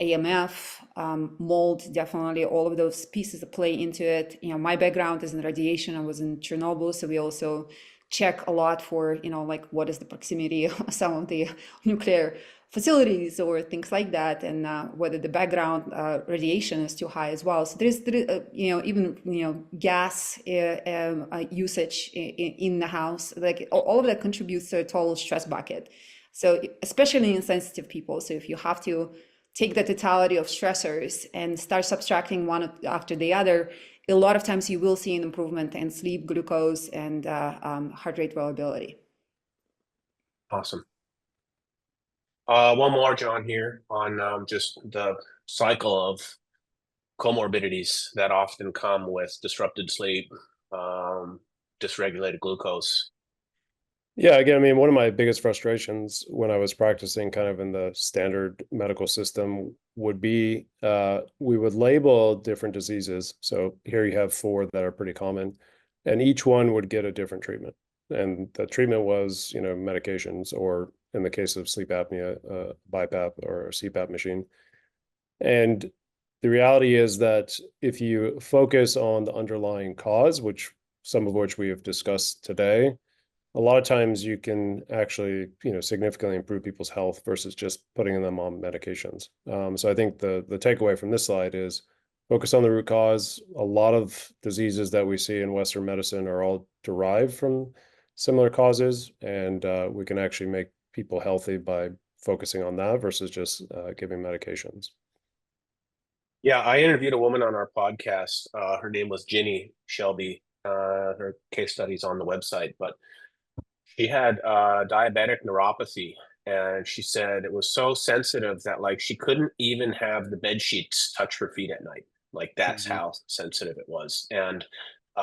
Speaker 3: AMF, mold, definitely all of those pieces that play into it. My background is in radiation. I was in Chernobyl, so we also check a lot for, like what is the proximity of some of the nuclear facilities or things like that, and whether the background radiation is too high as well. So there's even gas usage in the house, like all of that contributes to a total stress bucket. So especially in sensitive people. So if you have to take the totality of stressors and start subtracting one after the other, a lot of times you will see an improvement in sleep, glucose, and heart rate variability.
Speaker 1: Awesome. One more, John, here on just the cycle of comorbidities that often come with disrupted sleep, dysregulated glucose.
Speaker 2: Yeah, again, I mean, one of my biggest frustrations when I was practicing kind of in the standard medical system would be we would label different diseases. So here you have 4 that are pretty common, and each one would get a different treatment. And the treatment was, medications, or in the case of sleep apnea, BiPAP or a CPAP machine. And the reality is that if you focus on the underlying cause, some of which we have discussed today, a lot of times you can actually, significantly improve people's health versus just putting them on medications. So I think the takeaway from this slide is focus on the root cause. A lot of diseases that we see in Western medicine are all derived from similar causes, and we can actually make people healthy by focusing on that versus just giving medications.
Speaker 1: Yeah, I interviewed a woman on our podcast. Her name was Ginny Shelby. Her case study's on the website, but she had diabetic neuropathy, And she said it was so sensitive that like she couldn't even have the bed sheets touch her feet at night. Like that's how sensitive it was. And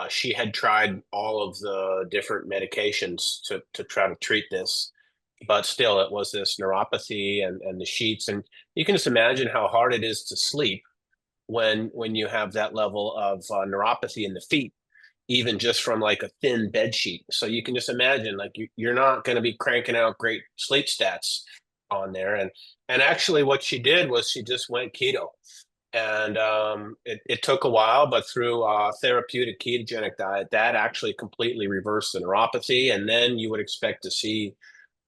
Speaker 1: she had tried all of the different medications to try to treat this, but still it was this neuropathy and the sheets. And you can just imagine how hard it is to sleep when you have that level of neuropathy in the feet, even just from like a thin bed sheet. So you can just imagine like you're not going to be cranking out great sleep stats on there. And actually what she did was she just went keto. And it took a while, but through a therapeutic ketogenic diet, that actually completely reversed the neuropathy. And then you would expect to see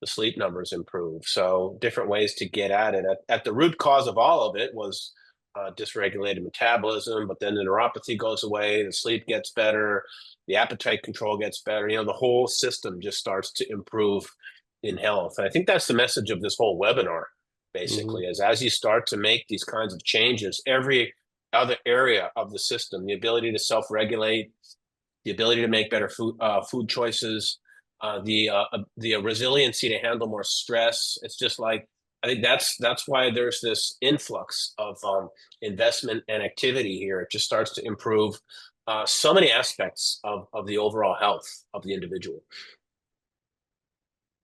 Speaker 1: the sleep numbers improve. So different ways to get at it. At the root cause of all of it was dysregulated metabolism, but then the neuropathy goes away, the sleep gets better, the appetite control gets better. You know, the whole system just starts to improve in health. And I think that's the message of this whole webinar, basically, is as you start to make these kinds of changes, every other area of the system, the ability to self-regulate, the ability to make better food choices, the resiliency to handle more stress. It's just like, I think that's why there's this influx of investment and activity here. It just starts to improve so many aspects of the overall health of the individual.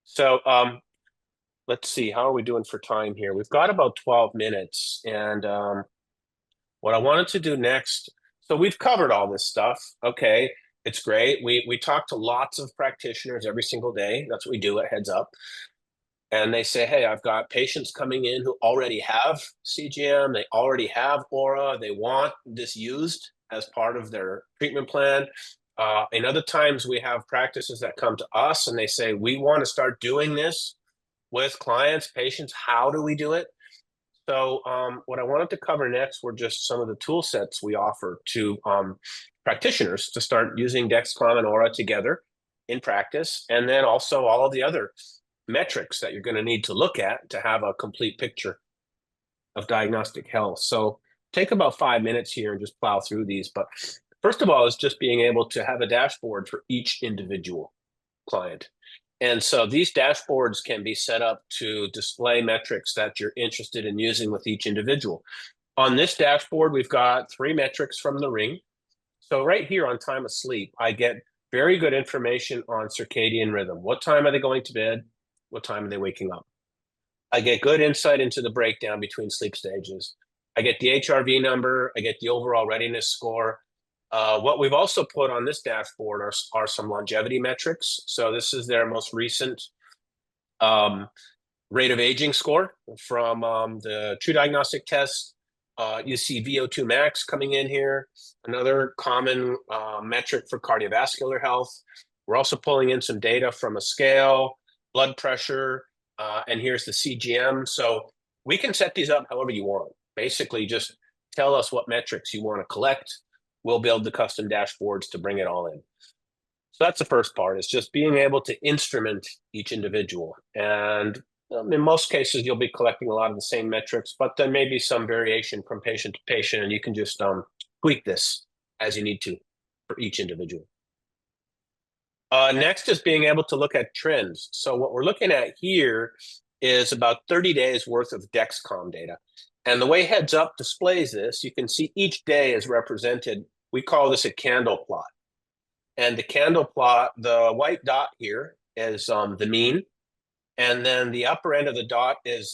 Speaker 1: So let's see, how are we doing for time here? We've got about 12 minutes. And what I wanted to do next, so we've covered all this stuff. Okay, it's great. We talk to lots of practitioners every single day. That's what we do at Heads Up. And they say, hey, I've got patients coming in who already have CGM, they already have Oura, they want this used as part of their treatment plan. And other times we have practices that come to us and they say, we want to start doing this with clients, patients. How do we do it? So what I wanted to cover next were just some of the tool sets we offer to practitioners to start using Dexcom and Oura together in practice, and then also all of the other metrics that you're going to need to look at to have a complete picture of diagnostic health. So take about 5 minutes here and just plow through these. But first of all is just being able to have a dashboard for each individual client. And so these dashboards can be set up to display metrics that you're interested in using with each individual. On this dashboard, we've got 3 metrics from the ring. So right here on time of sleep, I get very good information on circadian rhythm. What time are they going to bed? What time are they waking up? I get good insight into the breakdown between sleep stages. I get the HRV number. I get the overall readiness score. What we've also put on this dashboard are some longevity metrics. So this is their most recent rate of aging score from the True Diagnostic Test. You see VO2 max coming in here, another common metric for cardiovascular health. We're also pulling in some data from a scale, blood pressure, and here's the CGM. So we can set these up however you want. Basically, just tell us what metrics you want to collect. We'll build the custom dashboards to bring it all in. So that's the first part, is just being able to instrument each individual. And in most cases, you'll be collecting a lot of the same metrics, but there may be some variation from patient to patient, and you can just tweak this as you need to for each individual. Next is being able to look at trends. So what we're looking at here is about 30 days worth of Dexcom data. And the way Heads Up displays this, you can see each day is represented. We call this a candle plot. And the candle plot, the white dot here is the mean. And then the upper end of the dot is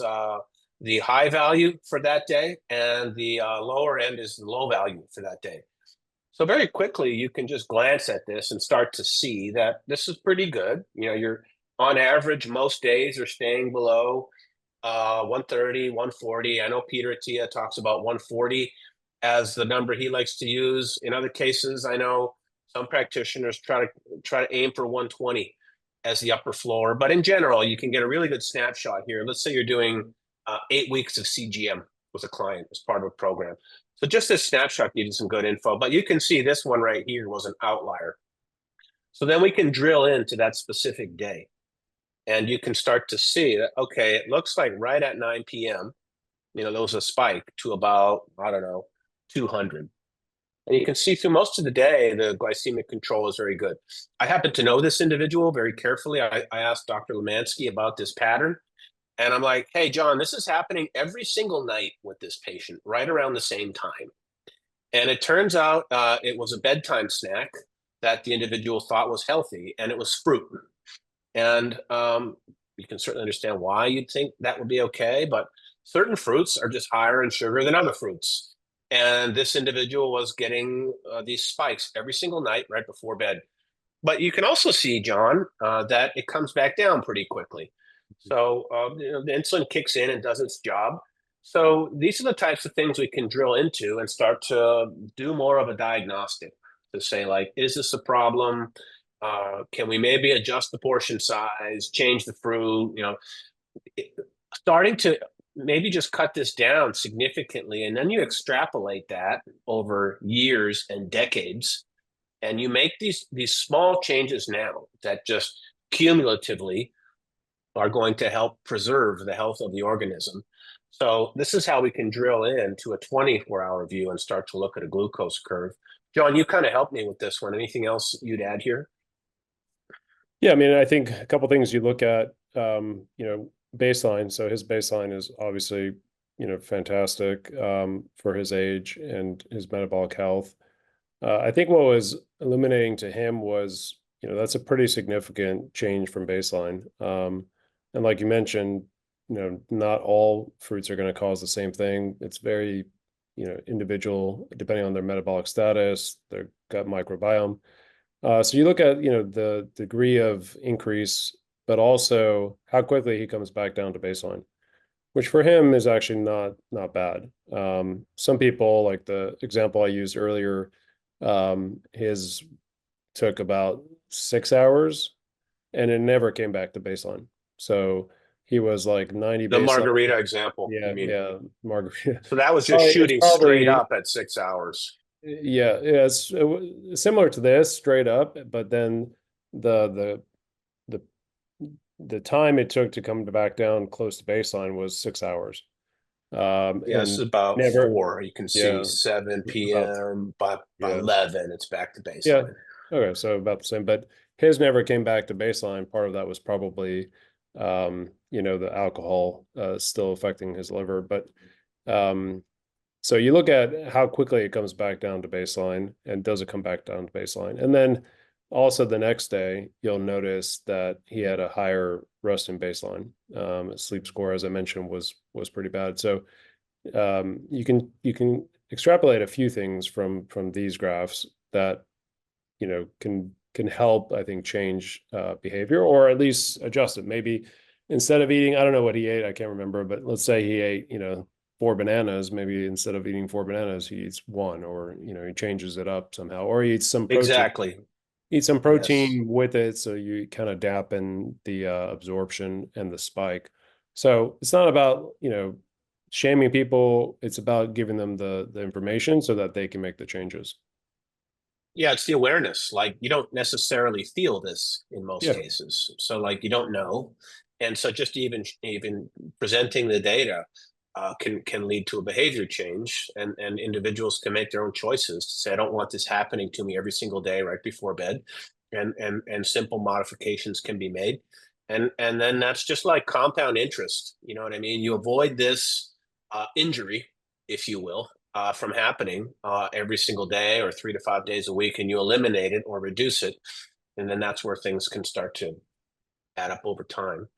Speaker 1: the high value for that day. And the lower end is the low value for that day. So very quickly, you can just glance at this and start to see that this is pretty good. You know, you're on average, most days are staying below 130, 140. I know Peter Attia talks about 140 as the number he likes to use. In other cases, I know some practitioners try to aim for 120 as the upper floor. But in general, you can get a really good snapshot here. Let's say you're doing 8 weeks of CGM with a client as part of a program. So just this snapshot gives you some good info, but you can see this one right here was an outlier. So then we can drill into that specific day. And you can start to see that, okay, it looks like right at 9 p.m., you know, there was a spike to about, I don't know, 200. And you can see through most of the day, the glycemic control is very good. I happen to know this individual very carefully. I asked Dr. Lemansky about this pattern. And I'm like, hey, John, this is happening every single night with this patient right around the same time. And it turns out it was a bedtime snack that the individual thought was healthy, and it was fruit. And you can certainly understand why you'd think that would be okay, but certain fruits are just higher in sugar than other fruits. And this individual was getting these spikes every single night right before bed. But you can also see, John, that it comes back down pretty quickly. So the insulin kicks in and does its job. So these are the types of things we can drill into and start to do more of a diagnostic to say, like, is this a problem? Can we maybe adjust the portion size, change the fruit? Starting to maybe just cut this down significantly, and then you extrapolate that over years and decades, and you make these small changes now that just cumulatively are going to help preserve the health of the organism. So this is how we can drill into a 24-hour view and start to look at a glucose curve. John, you kind of helped me with this one. Anything else you'd add here?
Speaker 2: Yeah, I mean, I think a couple things you look at, baseline. So his baseline is obviously, fantastic for his age and his metabolic health. I think what was illuminating to him was, that's a pretty significant change from baseline. And like you mentioned, not all fruits are going to cause the same thing. It's very, individual, depending on their metabolic status, their gut microbiome. So you look at, the degree of increase, but also how quickly he comes back down to baseline, which for him is actually not bad. Some people, like the example I used earlier, his took about 6 hours and it never came back to baseline. So he was like 90
Speaker 1: The
Speaker 2: baseline.
Speaker 1: margarita example.
Speaker 2: Yeah, margarita.
Speaker 1: So that was just
Speaker 2: It's
Speaker 1: shooting
Speaker 2: probably-
Speaker 1: straight up at 6 hours.
Speaker 2: Yeah, it's similar to this, straight up, but then the time it took to come back down close to baseline was 6 hours.
Speaker 1: Yeah, this is about
Speaker 2: never-
Speaker 1: 4. You can see
Speaker 2: yeah,
Speaker 1: 7 p.m. By
Speaker 2: yeah.
Speaker 1: 11, it's back to
Speaker 2: Yeah.
Speaker 1: baseline.
Speaker 2: Okay, so about the same, but his never came back to baseline. Part of that was probably, the alcohol still affecting his liver. But so you look at how quickly it comes back down to baseline, and does it come back down to baseline? And then also the next day, you'll notice that he had a higher resting baseline. His sleep score, as I mentioned, was pretty bad. So you can extrapolate a few things from these graphs that can help, I think, change behavior, or at least adjust it. Maybe instead of eating, I don't know what he ate, I can't remember, but let's say he ate 4 bananas, maybe instead of eating 4 bananas, he eats 1, or he changes it up somehow, or he eats some protein.
Speaker 1: Exactly.
Speaker 2: Eat some protein with it, so you kind of dampen the absorption and the spike. So it's not about shaming people, it's about giving them the information so that they can make the changes.
Speaker 1: Yeah, it's the awareness. Like, you don't necessarily feel this in most
Speaker 2: Yeah.
Speaker 1: cases. So like, you don't know. And so just even presenting the data can lead to a behavior change, and individuals can make their own choices to say, I don't want this happening to me every single day right before bed. And simple modifications can be made. And then that's just like compound interest. You know what I mean? You avoid this injury, if you will, from happening every single day or 3 to 5 days a week, and you eliminate it or reduce it. And then that's where things can start to add up over time.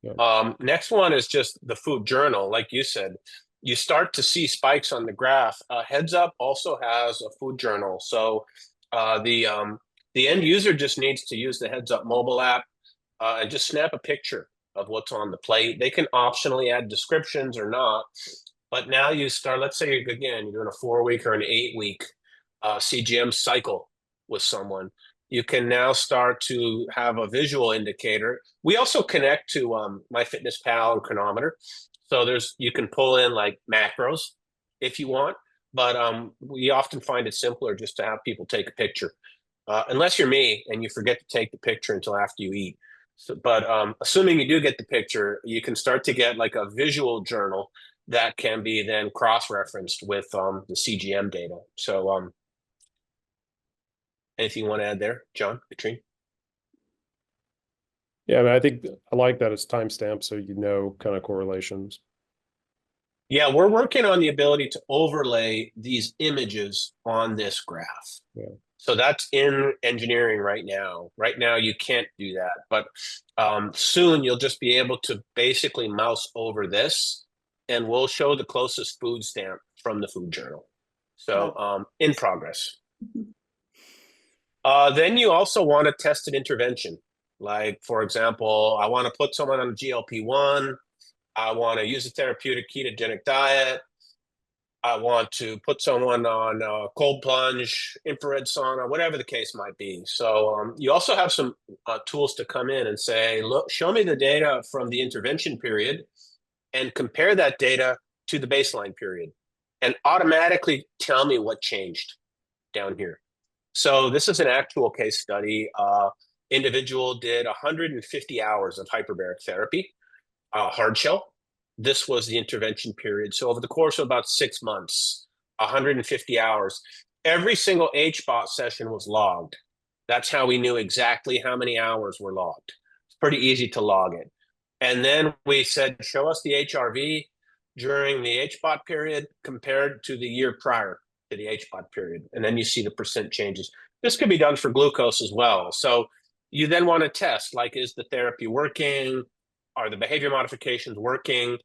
Speaker 1: Yeah. Next one is just the food journal. Like you said, you start to see spikes on the graph. Heads Up also has a food journal. So the end user just needs to use the Heads Up mobile app and just snap a picture of what's on the plate. They can optionally add descriptions or not. But now you start, let's say, again, you're doing a 4-week or an 8-week CGM cycle with someone. You can now start to have a visual indicator. We also connect to MyFitnessPal and Chronometer. So you can pull in like macros if you want, but we often find it simpler just to have people take a picture. Unless you're me and you forget to take the picture until after you eat. So, but assuming you do get the picture, you can start to get like a visual journal that can be then cross-referenced with the CGM data. So anything you want to add there, John, Katrine?
Speaker 2: Yeah, I mean, I think I like that it's timestamped so you know kind of correlations.
Speaker 1: Yeah, we're working on the ability to overlay these images on this graph.
Speaker 2: Yeah.
Speaker 1: So that's in engineering right now. Right now, you can't do that, but soon you'll just be able to basically mouse over this, and we'll show the closest food stamp from the food journal. So in progress. Then you also want to test an intervention. Like, for example, I want to put someone on a GLP-1. I want to use a therapeutic ketogenic diet. I want to put someone on a cold plunge, infrared sauna, whatever the case might be. So you also have some tools to come in and say, look, show me the data from the intervention period and compare that data to the baseline period and automatically tell me what changed down here. So this is an actual case study. Individual did 150 hours of hyperbaric therapy, hard shell. This was the intervention period. So over the course of about 6 months, 150 hours, every single HBOT session was logged. That's how we knew exactly how many hours were logged. It's pretty easy to log it. And then we said, show us the HRV during the HBOT period compared to the year prior to the HBOT period. And then you see the percent changes. This could be done for glucose as well. So you then want to test, like, is the therapy working? Are the behavior modifications working?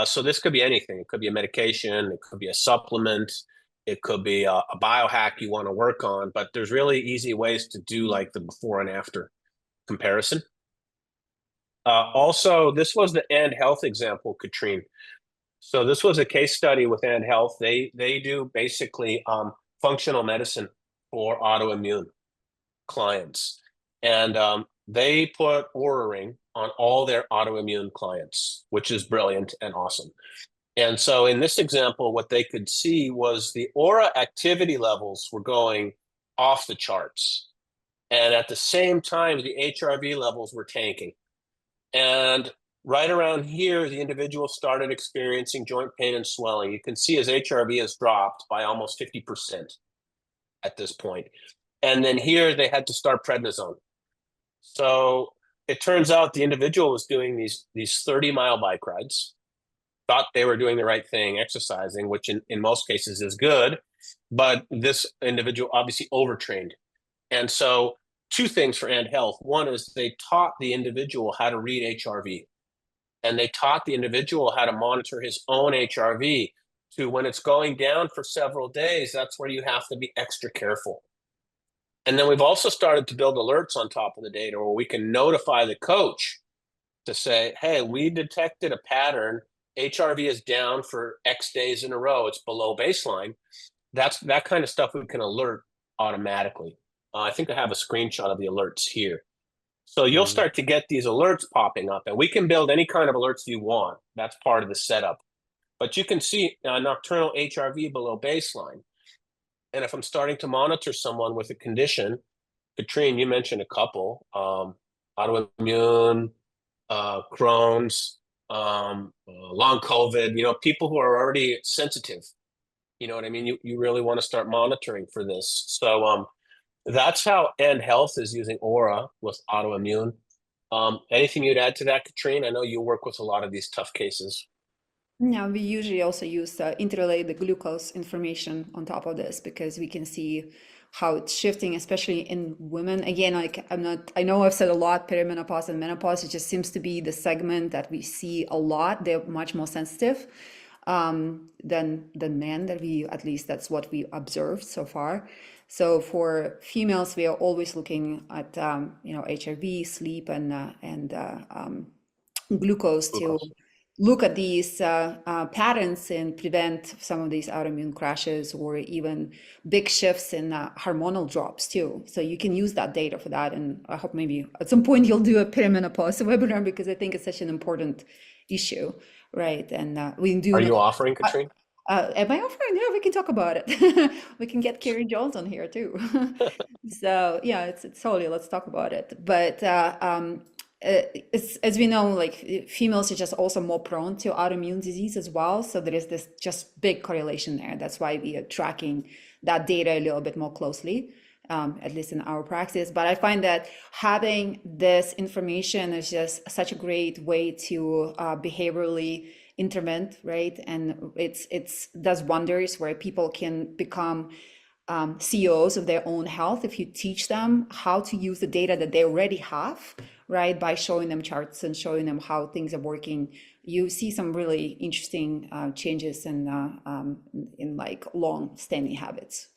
Speaker 1: So this could be anything. It could be a medication. It could be a supplement. It could be a biohack you want to work on. But there's really easy ways to do like the before and after comparison. Also, this was the HeadsUpHealth example, Katrine. So this was a case study with HeadsUpHealth. They do basically functional medicine for autoimmune clients. And they put Oura Ring on all their autoimmune clients, which is brilliant and awesome. And so in this example, what they could see was the Oura activity levels were going off the charts. And at the same time, the HRV levels were tanking. And right around here, the individual started experiencing joint pain and swelling. You can see his HRV has dropped by almost 50% at this point. And then here they had to start prednisone. So it turns out the individual was doing these 30-mile bike rides, thought they were doing the right thing, exercising, which in most cases is good. But this individual obviously overtrained. And so two things for HeadsUpHealth. One is they taught the individual how to read HRV. And they taught the individual how to monitor his own HRV to when it's going down for several days, that's where you have to be extra careful. And then we've also started to build alerts on top of the data where we can notify the coach to say, hey, we detected a pattern. HRV is down for X days in a row. It's below baseline. That's that kind of stuff we can alert automatically. I think I have a screenshot of the alerts here. So you'll start to get these alerts popping up, and we can build any kind of alerts you want. That's part of the setup. But you can see nocturnal HRV below baseline. And if I'm starting to monitor someone with a condition, Katrine, you mentioned a couple, autoimmune, Crohn's, long COVID, people who are already sensitive. You know what I mean? You really want to start monitoring for this. So that's how HeadsUpHealth is using Oura with autoimmune. Anything you'd add to that, Katrine? I know you work with a lot of these tough cases.
Speaker 3: Yeah, we usually also use interlay the glucose information on top of this because we can see how it's shifting, especially in women. Again, like I know I've said a lot, perimenopause and menopause, it just seems to be the segment that we see a lot. They're much more sensitive than men, at least that's what we observed so far. So for females, we are always looking at HRV, sleep, and glucose to look at these patterns and prevent some of these autoimmune crashes or even big shifts in hormonal drops too. So you can use that data for that. And I hope maybe at some point you'll do a perimenopause webinar because I think it's such an important issue, right? And we do.
Speaker 1: Are you offering, Katrine?
Speaker 3: Am I offering? Yeah, we can talk about it. We can get Carrie Jones on here too. So yeah, it's totally, let's talk about it. But it's, as we know, like females are just also more prone to autoimmune disease as well. So there is this just big correlation there. That's why we are tracking that data a little bit more closely. at least in our practice. But I find that having this information is just such a great way to behaviorally intervene, right? And it's does wonders where people can become CEOs of their own health if you teach them how to use the data that they already have, right? By showing them charts and showing them how things are working, you see some really interesting changes in like long-standing habits.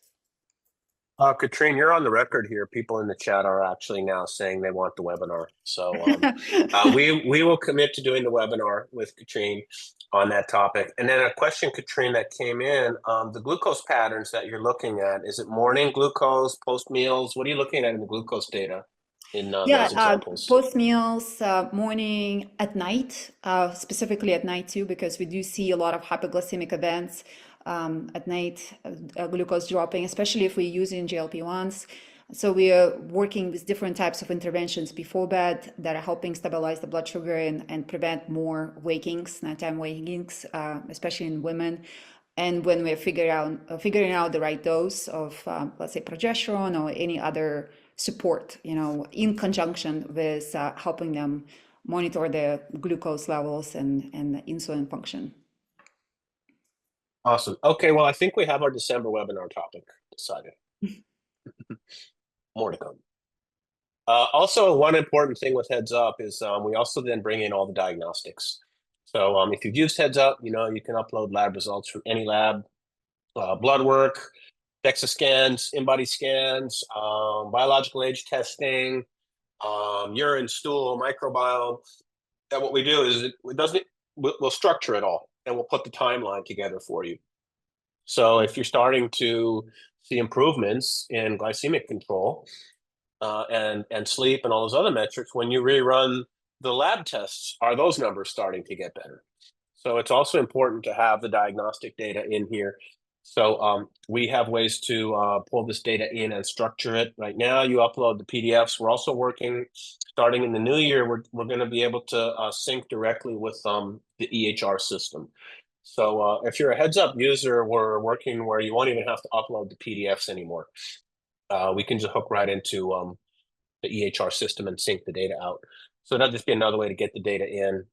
Speaker 1: Katrine, you're on the record here. People in the chat are actually now saying they want the webinar. So we will commit to doing the webinar with Katrine on that topic. And then a question, Katrine, that came in, the glucose patterns that you're looking at, is it morning glucose, post meals? What are you looking at in the glucose data in those examples?
Speaker 3: Post meals, morning, at night, specifically at night too, because we do see a lot of hypoglycemic events at night, glucose dropping, especially if we're using GLP-1s. So we are working with different types of interventions before bed that are helping stabilize the blood sugar and prevent more wakings, nighttime wakings, especially in women. And when we're figuring out the right dose of, let's say, progesterone or any other support, in conjunction with helping them monitor their glucose levels and insulin function.
Speaker 1: Awesome. Okay, well, I think we have our December webinar topic decided. More to come. Also, one important thing with Heads Up is we also then bring in all the diagnostics. So if you've used Heads Up, you can upload lab results from any lab, blood work, DEXA scans, in-body scans, biological age testing, urine, stool, microbiome. And what we do is we'll structure it all and we'll put the timeline together for you. So if you're starting to see improvements in glycemic control and sleep and all those other metrics, when you rerun the lab tests, are those numbers starting to get better? So it's also important to have the diagnostic data in here. So we have ways to pull this data in and structure it. Right now, you upload the PDFs. We're also working, starting in the new year, we're going to be able to sync directly with the EHR system. So if you're a Heads Up user, we're working where you won't even have to upload the PDFs anymore. We can just hook right into the EHR system and sync the data out. So that'll just be another way to get the data in.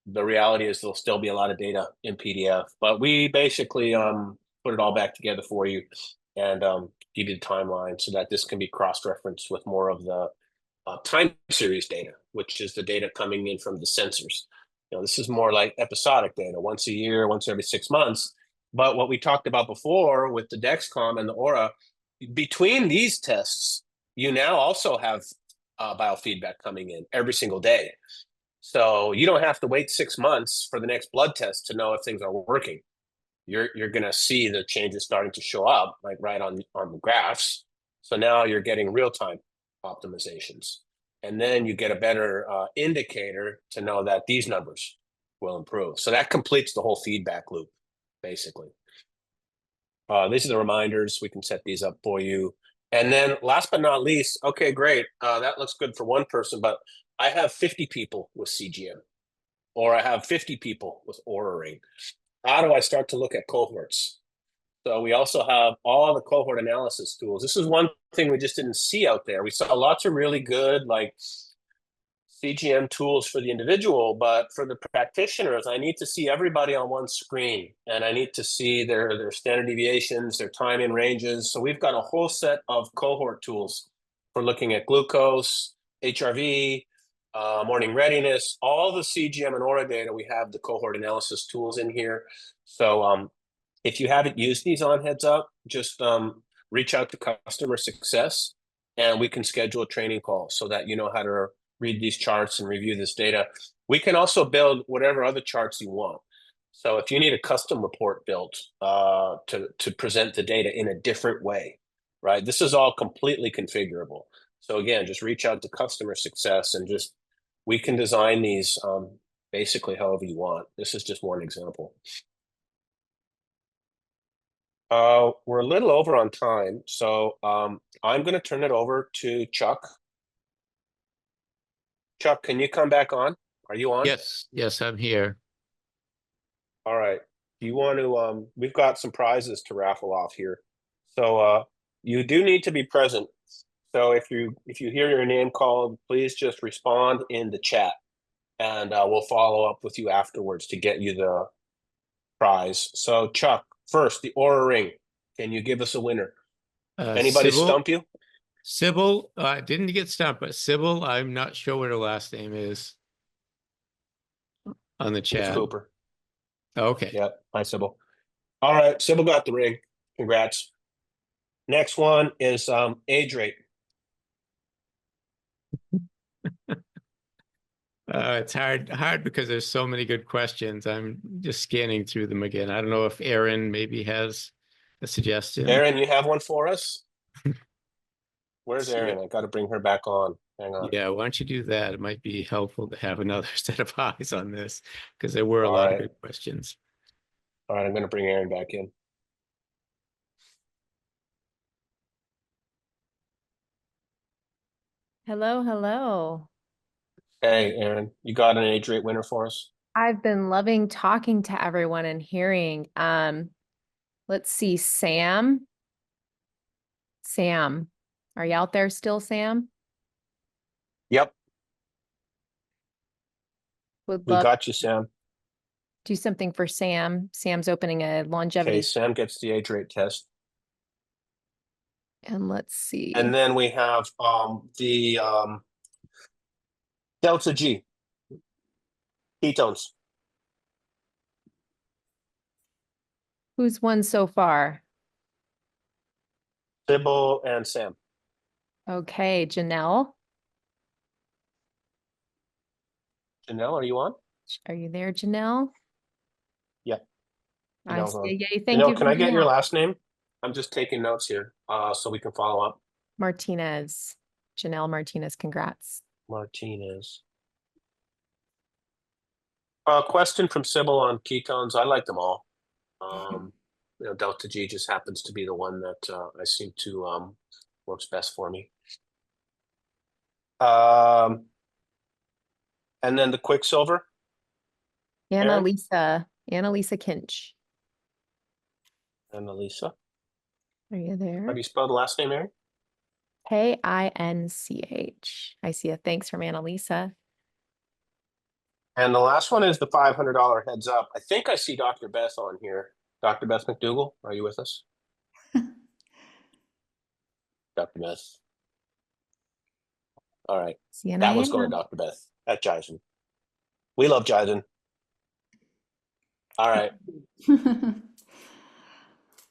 Speaker 1: The reality is there'll still be a lot of data in PDF, but we basically put it all back together for you and give you the timeline so that this can be cross-referenced with more of the time series data, which is the data coming in from the sensors. This is more like episodic data, once a year, once every 6 months. But what we talked about before with the Dexcom and the Oura, between these tests, you now also have biofeedback coming in every single day. So you don't have to wait 6 months for the next blood test to know if things are working. You're going to see the changes starting to show up, like right on the graphs. So now you're getting real-time optimizations. And then you get a better indicator to know that these numbers will improve. So that completes the whole feedback loop, basically. These are the reminders. We can set these up for you. And then last but not least, okay, great. That looks good for one person, but I have 50 people with CGM, or I have 50 people with Oura Ring. How do I start to look at cohorts? So we also have all the cohort analysis tools. This is one thing we just didn't see out there. We saw lots of really good like CGM tools for the individual, but for the practitioners, I need to see everybody on one screen, and I need to see their standard deviations, their time in ranges. So we've got a whole set of cohort tools for looking at glucose, HRV, morning readiness, all the CGM and Oura data. We have the cohort analysis tools in here. So if you haven't used these on Heads Up, just reach out to customer success and we can schedule a training call so that you know how to read these charts and review this data. We can also build whatever other charts you want. So if you need a custom report built to present the data in a different way, right? This is all completely configurable. So again, just reach out to customer success and we can design these basically however you want. This is just one example. We're a little over on time, so I'm going to turn it over to Chuck. Chuck, can you come back on? Are you on?
Speaker 4: Yes, I'm here.
Speaker 1: All right. Do you want to, we've got some prizes to raffle off here. So You do need to be present. So if you hear your name called, please just respond in the chat, and we'll follow up with you afterwards to get you the prize. So Chuck, first, the Oura Ring. Can you give us a winner? Anybody
Speaker 4: Sybil,
Speaker 1: stump you?
Speaker 4: Sybil, didn't get stumped, but Sybil, I'm not sure what her last name is on the
Speaker 1: It's
Speaker 4: chat.
Speaker 1: Cooper.
Speaker 4: Okay.
Speaker 1: Yeah. Hi, Sybil. All right. Sybil got the ring. Congrats. Next one is age rate.
Speaker 4: It's hard because there's so many good questions. I'm just scanning through them again. I don't know if Aaron maybe has a suggestion.
Speaker 1: Aaron, you have one for us? Where's
Speaker 4: See
Speaker 1: Aaron?
Speaker 4: it.
Speaker 1: I got to bring her back on. Hang on.
Speaker 4: Yeah, why don't you do that? It might be helpful to have another set of eyes on this because there were a
Speaker 1: All
Speaker 4: lot
Speaker 1: right.
Speaker 4: of good questions.
Speaker 1: All right. I'm going to bring Aaron back in.
Speaker 5: Hello, hello.
Speaker 1: Hey, Aaron, you got an age rate winner for us?
Speaker 5: I've been loving talking to everyone and hearing. Let's see, Sam. Sam, are you out there still, Sam?
Speaker 1: Yep.
Speaker 5: Would
Speaker 1: We
Speaker 5: love
Speaker 1: got you, Sam.
Speaker 5: to do something for Sam. Sam's opening a longevity.
Speaker 1: Okay, Sam gets the age rate test.
Speaker 5: And let's see.
Speaker 1: And then we have the Delta G. Ketones.
Speaker 5: Who's won so far?
Speaker 1: Sybil and Sam.
Speaker 5: Okay, Janelle.
Speaker 1: Janelle, are you on?
Speaker 5: Are you there, Janelle?
Speaker 1: Yeah.
Speaker 5: I
Speaker 1: Janelle's on.
Speaker 5: see. Yay, thank
Speaker 1: Janelle,
Speaker 5: you
Speaker 1: can
Speaker 5: for
Speaker 1: I get your
Speaker 5: that.
Speaker 1: last name? I'm just taking notes here so we can follow up.
Speaker 5: Martinez. Janelle Martinez, congrats.
Speaker 1: Martinez. Question from Sybil on ketones. I like them all. Delta G just happens to be the one that I seem to works best for me. And then the Quicksilver. Aaron?
Speaker 5: Annalisa Kinch.
Speaker 1: Annalisa.
Speaker 5: Are you
Speaker 1: How
Speaker 5: there?
Speaker 1: do you spell the last name, Aaron?
Speaker 5: Kinch. I see a thanks from Annalisa.
Speaker 1: And the last one is the $500 heads up. I think I see Dr. Beth on here. Dr. Beth McDougall, are you with us? Dr. Beth. All right. That one's going to Dr. Beth at Jisen. We love Jisen. All right.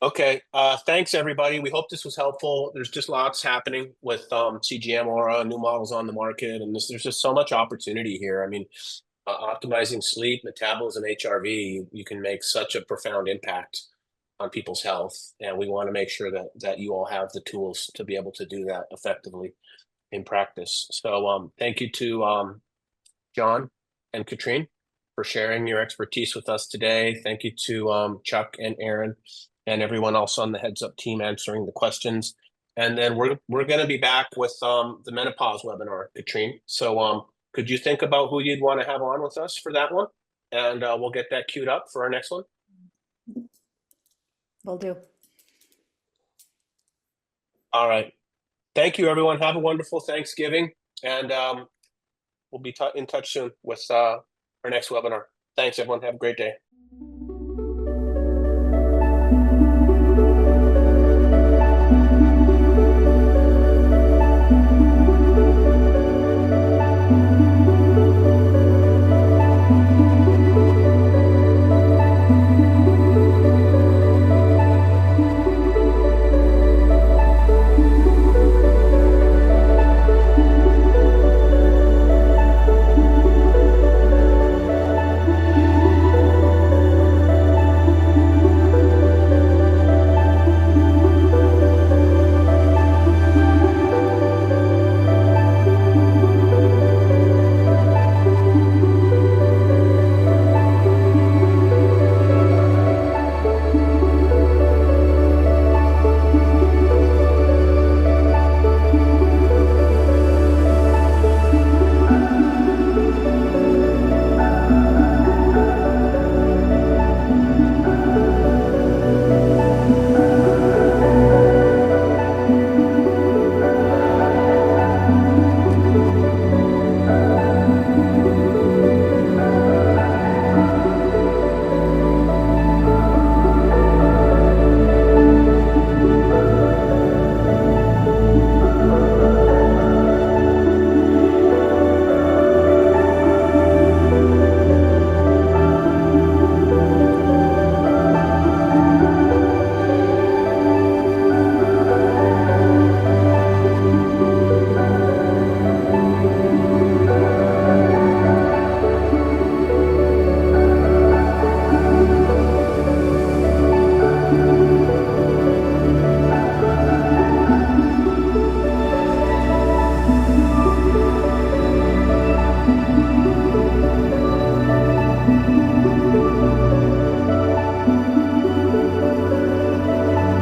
Speaker 1: Okay. Thanks, everybody. We hope this was helpful. There's just lots happening with CGM Aura, new models on the market, and there's just so much opportunity here. I mean, optimizing sleep, metabolism, HRV, you can make such a profound impact on people's health, and we want to make sure that you all have the tools to be able to do that effectively in practice. So thank you to John and Katrine for sharing your expertise with us today. Thank you to Chuck and Aaron and everyone else on the Heads Up team answering the questions. And then we're going to be back with the menopause webinar, Katrine. So could you think about who you'd want to have on with us for that one? And we'll get that queued up for our next one.
Speaker 3: Will do.
Speaker 1: All right. Thank you, everyone. Have a wonderful Thanksgiving. And we'll be in touch soon with our next webinar. Thanks, everyone. Have a great day.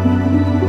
Speaker 3: you.